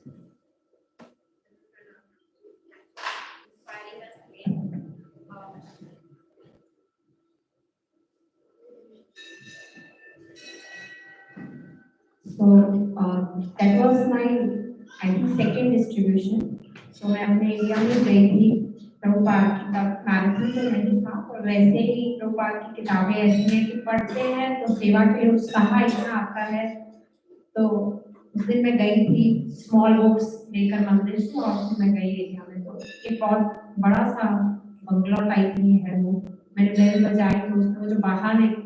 So that was my, I think, second distribution. So मैं अपने एरिया में गई थी, प्रभुपाद की मैराथन तो नहीं था, और वैसे ही प्रभुपाद की किताबें ऐसी हैं कि पढ़ते हैं तो सेवा के उत्साह इतना आता है। तो उस दिन मैं गई थी स्मॉल बुक्स लेकर मंदिर से, और फिर मैं गई एरिया में। तो एक बहुत बड़ा सा बंगलो टाइप में है वो, मैंने बेल बजाई तो उसमें जो बाहर एक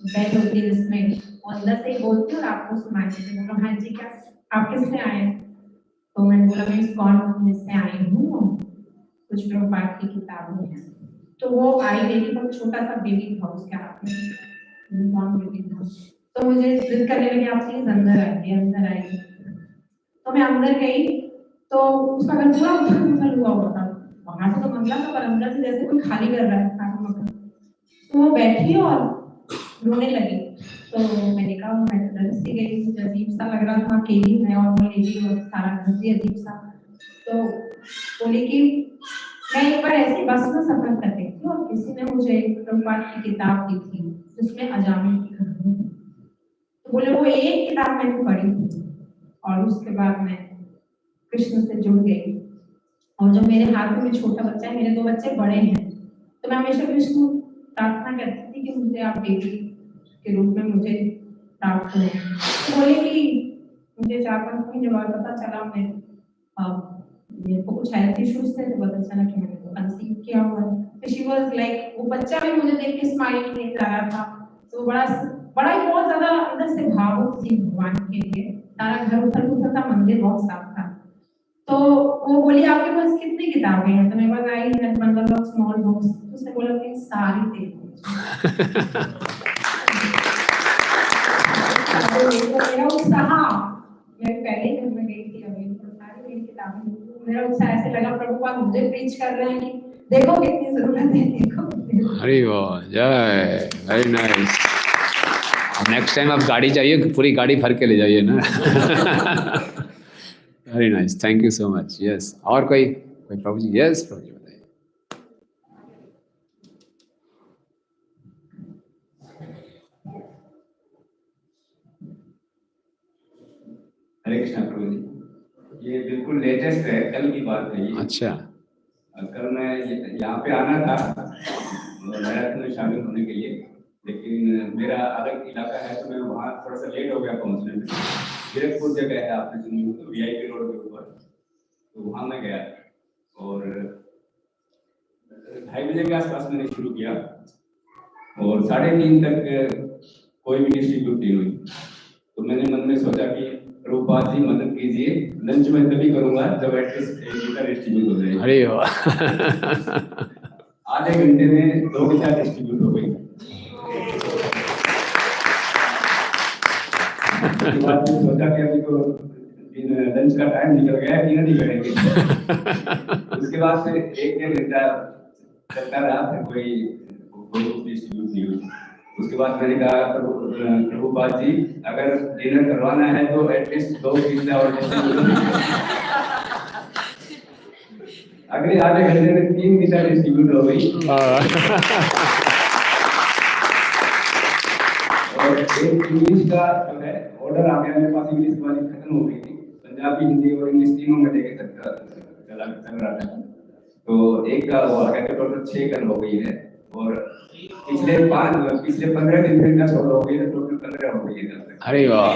बेल होती है जिसमें अंदर से बोलती और आपको सुनाई देती है। बोला हाँ जी, क्या आप किससे आए? तो मैंने बोला मैं इस्कॉन से आई हूँ, कुछ प्रभुपाद की किताबें हैं। तो वो आई लेकिन बहुत छोटा सा बेबी था उसके हाथ में, कौन बेबी था। तो मुझे जिद करने लगी आप प्लीज अंदर आइए, अंदर आइए। तो मैं अंदर गई तो उसका घर पूरा उथल हुआ हुआ था, बाहर से तो मंगला था पर अंदर से जैसे कोई खाली कर रहा है खाना मकान। तो वो बैठी और रोने लगी। तो मैंने कहा, मैं डर सी गई, मुझे अजीब सा लग रहा था, अकेली मैं और वो लेडी और सारा घर भी अजीब सा। तो बोली कि मैं एक बार ऐसे बस में सफर कर रही थी और किसी ने मुझे प्रभुपाद की किताब दी थी जिसमें अजामिल की कहानी। तो बोले वो एक किताब मैंने पढ़ी थी और उसके बाद मैं कृष्ण से जुड़ गई। और जो मेरे हाथ में छोटा बच्चा है, मेरे 2 बच्चे बड़े हैं, तो मैं हमेशा कृष्ण प्रार्थना करती थी कि मुझे आप बेटी के रूप में मुझे प्राप्त करें। तो बोले कि मुझे 4-5 महीने बाद पता चला, मैं मेरे को कुछ हेल्थ इश्यूज थे, तो पता चला कि मैंने तो कंसीव किया हुआ है। तो शी वाज लाइक, वो बच्चा भी मुझे देख के स्माइल किए जा रहा था। तो बड़ा ही बहुत ज्यादा अंदर से भावुक थी भगवान के लिए। सारा घर उथल था, मंदिर बहुत साफ था। तो वो बोली आपके पास कितनी किताबें हैं? तो मेरे पास आई है बंडल ऑफ स्मॉल बुक्स। तो उसने बोला कि सारी तेरी। मेरा उत्साह, मैं पहले जब मैं गई थी अभी तो सारी मेरी किताबें, मेरा उत्साह ऐसे लगा प्रभुपाद मुझे प्रीच कर रहे हैं कि देखो कितनी जरूरत है, देखो। हरि बोल, जय, वेरी नाइस। नेक्स्ट टाइम आप गाड़ी चाहिए, पूरी गाड़ी भर के ले जाइए ना। Very nice, thank you so much. Yes, और कोई प्रभु जी? यस प्रभु जी, बताइए। हरे कृष्णा प्रभु जी, ये बिल्कुल लेटेस्ट है, कल की बात है ये। अच्छा। कल मैं यहाँ पे आना था मैराथन में शामिल होने के लिए, लेकिन मेरा अलग इलाका है तो मैं वहाँ थोड़ा सा लेट हो गया पहुँचने में। जीरकपुर जगह है आपने सुनी हो तो VIP रोड के ऊपर, तो वहाँ मैं गया और 2:30 बजे के आसपास मैंने शुरू किया और 3:30 तक कोई भी डिस्ट्रीब्यूट नहीं हुई। तो मैंने मन में सोचा कि प्रभुपाद जी मदद कीजिए, लंच में तभी करूंगा जब एटलीस्ट 1 गीता डिस्ट्रीब्यूट हो जाए। अरे वाह आधे घंटे में 2 गीता डिस्ट्रीब्यूट हो गई। उसके बाद सोचा कि अभी तो लंच का टाइम निकल गया, डिनर नहीं करेंगे। उसके बाद फिर 1-1.5 घंटा चलता रहा, फिर कोई डिस्ट्रीब्यूट नहीं हुई। उसके बाद मैंने कहा प्रभुपाद जी अगर डिनर करवाना है तो एटलीस्ट 2 गीता और अगले आधे घंटे में 3 गीता डिस्ट्रीब्यूट हो गई और एक इंग्लिश का जो है ऑर्डर आ गया मेरे पास। इंग्लिश वाली खत्म हो गई थी, पंजाबी, हिंदी और इंग्लिश तीनों में लेके चल रहा था। तो एक का वो आ गया, टोटल 6 कल हो गई है और पिछले 15 दिन का छोड़ हो गई है, टोटल 15 हो गई है। अरे वाह,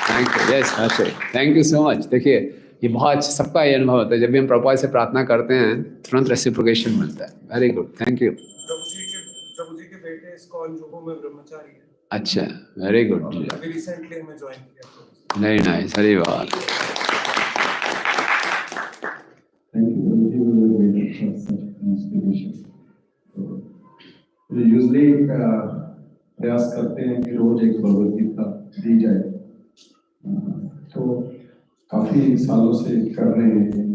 थैंक यू। यस आशय, थैंक यू सो मच। देखिए ये बहुत सबका ये अनुभव होता है, जब भी हम प्रभुपाद से प्रार्थना करते हैं तुरंत रेसिप्रोकेशन मिलता है। Very good, thank you. प्रभु जी के बेटे इस्कॉन जोगो में ब्रह्मचारी है। अच्छा, वेरी गुड। अभी रिसेंटली मैं ज्वाइन किया। वेरी नाइस, अरे वाह। यूजली प्रयास करते हैं कि रोज एक भगवद गीता दी जाए, तो काफी सालों से कर रहे हैं।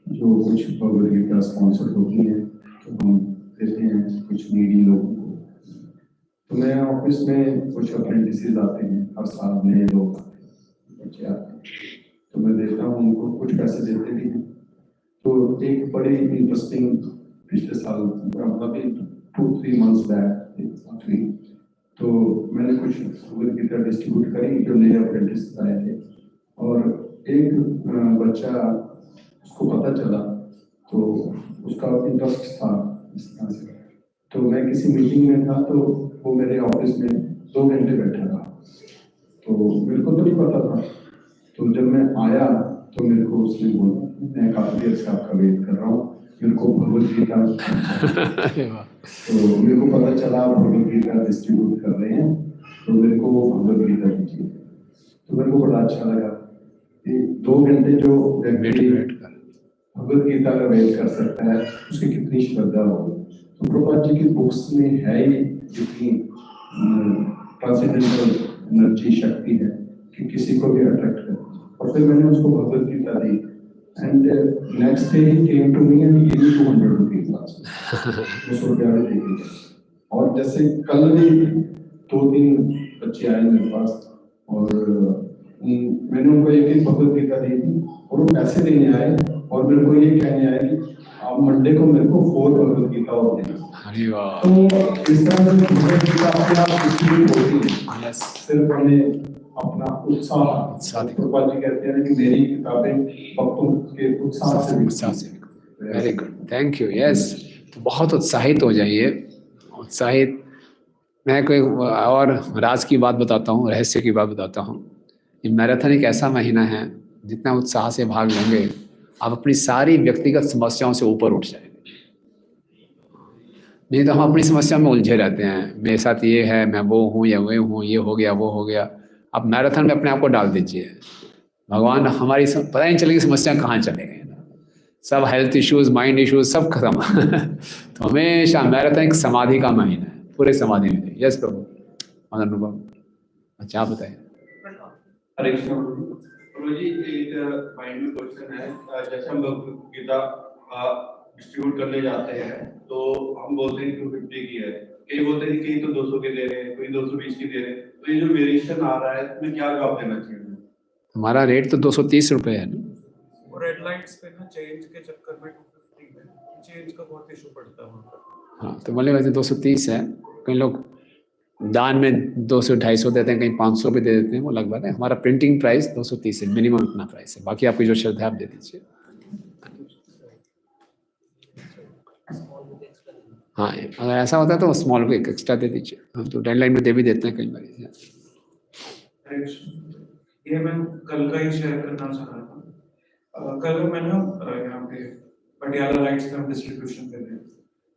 जो कुछ भगवद गीता स्पॉन्सर्ड होती है तो हम देते हैं कुछ नीडी लोगों को। तो मैं ऑफिस में कुछ अप्रेंटिसेस आते हैं, हर साल नए लोग बच्चे आते हैं, तो मैं देता हूँ उनको, कुछ पैसे देते भी हैं। तो एक बड़ी इंटरेस्टिंग पिछले साल मतलब 2-3 मंथ्स बैक तो मैंने कुछ भगवद गीता डिस्ट्रीब्यूट करी जो नए अप्रेंटिस आए थे, और एक बच्चा उसको पता चला तो उसका इंटरेस्ट था इस तरह से। तो मैं किसी मीटिंग में था तो वो मेरे ऑफिस में 2 घंटे बैठा था, तो मेरे को तो नहीं पता था। तो जब मैं आया तो मेरे को उसने बोला, मैं काफी देर से आपका वेट कर रहा हूँ, मेरे को भगवद गीता तो मेरे को पता चला भगवद गीता डिस्ट्रीब्यूट कर रहे हैं, तो मेरे को भगवद गीता दीजिए। तो मेरे को बड़ा अच्छा लगा कि 2 घंटे जो व्यक्ति भगवद गीता का वेट कर सकता है उसकी कितनी श्रद्धा होगी। तो प्रभुपाद जी की बुक्स में है ही जितनी ट्रांसेंडेंटल एनर्जी शक्ति है कि किसी को भी अट्रैक्ट करे। और फिर मैंने उसको भगवद गीता दी एंड नेक्स्ट डे ही came to me and give me 200 rupees ₹200 और जैसे कल भी 2-3 बच्चे आए मेरे पास और मैंने उनको एक भगवद गीता दी थी और वो पैसे देने आए और मेरे को ये कहने आए कि आप मंडे को मेरे को 4 भगवद गीता और देना। तो इस तरह से भगवद गीता अपने आप डिस्ट्रीब्यूट होती है, सिर्फ हमें अपना उत्साह। प्रभुपाद जी कहते हैं कि मेरी किताबें भक्तों के उत्साह से। Very good, thank you. Yes, तो बहुत उत्साहित हो जाइए, उत्साहित। मैं कोई और राज की बात बताता हूँ, रहस्य की बात बताता हूँ। ये मैराथन एक ऐसा महीना है जितना उत्साह से भाग लेंगे आप अपनी सारी व्यक्तिगत समस्याओं से ऊपर उठ जाएंगे। नहीं तो हम अपनी समस्या में उलझे रहते हैं, मेरे साथ ये है, मैं वो हूँ या वो हूँ, ये हो गया वो हो गया। आप मैराथन में अपने आप को डाल दीजिए, भगवान हमारी पता ही नहीं चलेगी समस्या कहाँ चले गए, सब हेल्थ इश्यूज, माइंड इश्यूज सब खत्म। तो हमेशा मैराथन एक समाधि का महीना है, पूरे समाधि में। यस प्रभु, अनुभव। अच्छा आप बताइए। हरे कृष्ण प्रभु जी, एक माइंड में क्वेश्चन है। जैसे हम भगवद गीता डिस्ट्रीब्यूट करने जाते हैं तो हम बोलते हैं 250 की है, कई बोलते हैं कई तो 200 के दे रहे हैं, कोई 220 की दे रहे हैं। तो ये जो वेरिएशन आ रहा है इसमें क्या जवाब देना चाहिए? हमारा रेट तो 230 रुपये है ना, और रेड लाइट्स पे ना चेंज के चक्कर में 250 है, चेंज का बहुत इशू पड़ता है वहाँ पर। हाँ, तो बोले वैसे 230 है। कई लोग दान में 200-250 देते हैं, कहीं 500 भी दे देते हैं, वो लगभग है। हमारा प्रिंटिंग प्राइस 230 है, मिनिमम इतना प्राइस है, बाकी आपकी जो श्रद्धा आप दे दीजिए। हाँ, अगर ऐसा होता है तो स्मॉल बुक एक्स्ट्रा दे दीजिए, हम तो डेडलाइन में दे भी देते हैं कई बार। ये मैं कल का ही शेयर करना चाह रहा था। कल मैं ना यहाँ पे पटियाला लाइट्स का डिस्ट्रीब्यूशन कर रहे थे,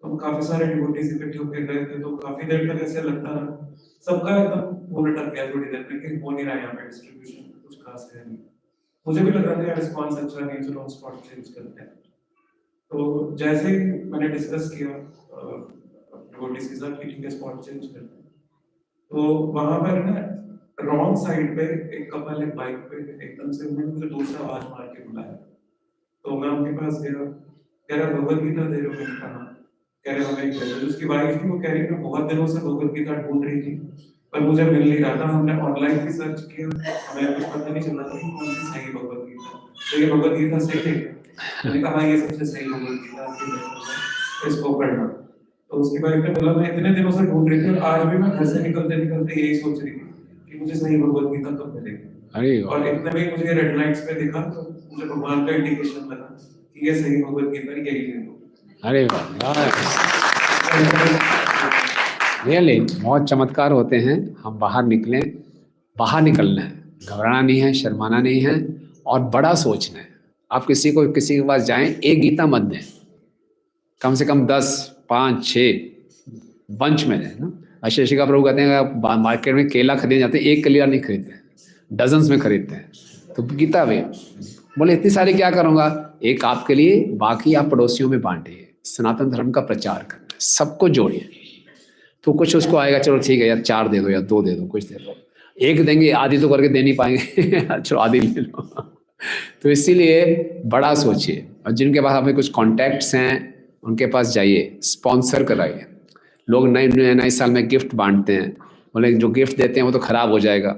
तो काफी सारे डिवोटीज इकट्ठे होकर गए थे, तो काफी देर तक ऐसे लगता रहा, सबका एकदम फोन अटक गया थोड़ी देर में कि हो नहीं रहा है यहाँ पे डिस्ट्रीब्यूशन, कुछ खास है नहीं। मुझे भी लग रहा था यार रिस्पॉन्स अच्छा नहीं, चलो स्पॉट चेंज करते हैं। तो जैसे ही मैंने डिस्कस किया डिवोटीज के साथ कि ठीक है स्पॉट चेंज करते हैं, तो वहां पर ना रॉन्ग साइड पे एक कपल एक बाइक पे एकदम से उन्होंने मुझे दूर से आवाज मार के बुलाया। तो मैं उनके पास गया, कह रहा भगवत गीता दे रहे हो? मैंने कहा कह रहे हमें दे दो। उसकी वाइफ थी, वो कह रही मैं बहुत दिनों से भगवत गीता ढूंढ रही थी पर मुझे मिल नहीं रहा था, हमने ऑनलाइन भी सर्च किया, हमें कुछ पता नहीं चल रहा था कि कौन सी सही भगवत गीता। तो ये भगवत गीता सही है? मैंने कहा ये सबसे सही भगवत गीता, इसको पढ़ना। तो उसकी वाइफ ने बोला मैं इतने दिनों से ढूंढ रही थी और आज भी मैं घर से निकलते निकलते यही सोच रही थी कि मुझे सही भगवत गीता कब मिलेगी। अरे और इतने में मुझे रेड लाइट्स पे दिखा तो मुझे भगवान का इंडिकेशन लगा कि ये सही भगवत गीता यही है। अरे रियली बहुत चमत्कार होते हैं। हम बाहर निकलें, बाहर निकलना है, घबराना नहीं है, शर्माना नहीं है और बड़ा सोचना है। आप किसी के पास जाएं, एक गीता मत दें, कम से कम 10, 5, 6 बंच में दें ना। अशेष का प्रभु कहते हैं आप मार्केट में केला खरीदने जाते हैं, एक केला नहीं खरीदते हैं, डजन्स में खरीदते हैं। तो गीता भी बोले इतनी सारी क्या करूँगा, एक आपके लिए, बाकी आप पड़ोसियों में बांटिए। सनातन धर्म का प्रचार करना है, सबको जोड़िए। तो कुछ उसको आएगा, चलो ठीक है यार 4 दे दो या 2 दे दो, कुछ दे दो। एक देंगे, आधी तो करके दे नहीं पाएंगे चलो आधी ले लो तो इसीलिए बड़ा सोचिए। और जिनके पास हमें कुछ कॉन्टैक्ट्स हैं उनके पास जाइए, स्पॉन्सर कराइए। लोग नए साल में गिफ्ट बांटते हैं, बोले जो गिफ्ट देते हैं वो तो ख़राब हो जाएगा।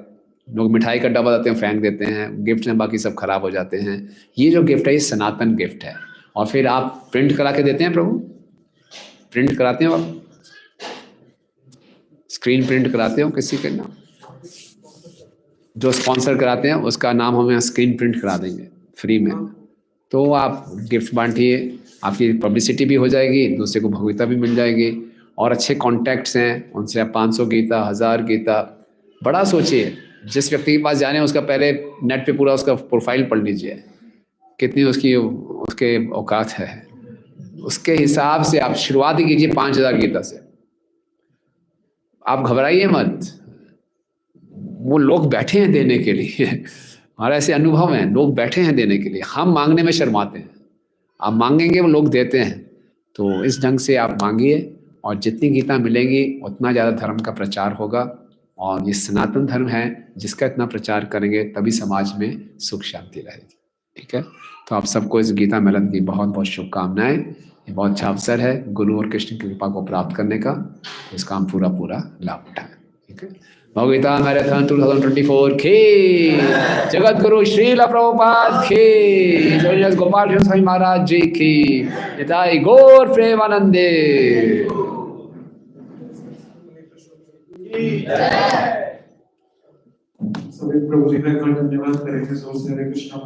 लोग मिठाई का डब्बा देते हैं, फेंक देते हैं, गिफ्ट में बाकी सब खराब हो जाते हैं। ये जो गिफ्ट है ये सनातन गिफ्ट है। और फिर आप प्रिंट करा के देते हैं प्रभु, प्रिंट कराते हो आप, स्क्रीन प्रिंट कराते हो किसी के नाम, जो स्पॉन्सर कराते हैं उसका नाम हमें स्क्रीन प्रिंट करा देंगे फ्री में। तो आप गिफ्ट बांटिए, आपकी पब्लिसिटी भी हो जाएगी, दूसरे को भगवता भी मिल जाएगी। और अच्छे कॉन्टैक्ट्स हैं उनसे आप 500 गीता, 1000 गीता, बड़ा सोचिए। जिस व्यक्ति के पास जाने उसका पहले नेट पे पूरा उसका प्रोफाइल पढ़ लीजिए, कितनी उसके औकात है, उसके हिसाब से आप शुरुआत ही कीजिए 5000 गीता से। आप घबराइए मत, वो लोग बैठे हैं देने के लिए हमारा ऐसे अनुभव है, लोग बैठे हैं देने के लिए। हम मांगने में शर्माते हैं, आप मांगेंगे वो लोग देते हैं। तो इस ढंग से आप मांगिए और जितनी गीता मिलेंगी उतना ज़्यादा धर्म का प्रचार होगा। और ये सनातन धर्म है, जिसका इतना प्रचार करेंगे तभी समाज में सुख शांति रहेगी। ठीक है, तो आप सबको इस गीता मिलन की बहुत बहुत शुभकामनाएं। ये बहुत अच्छा अवसर है गुरु और कृष्ण की कृपा को प्राप्त करने का, तो इसका हम पूरा लाभ उठाएं। ठीक है, भगवता मैराथन 2024 की जगत गुरु श्रील प्रभुपाद की जय, गोपाल कृष्ण स्वामी महाराज जी की निताई गौर प्रेमानंदे। सभी प्रभु जी का धन्यवाद करेंगे। हरे कृष्ण।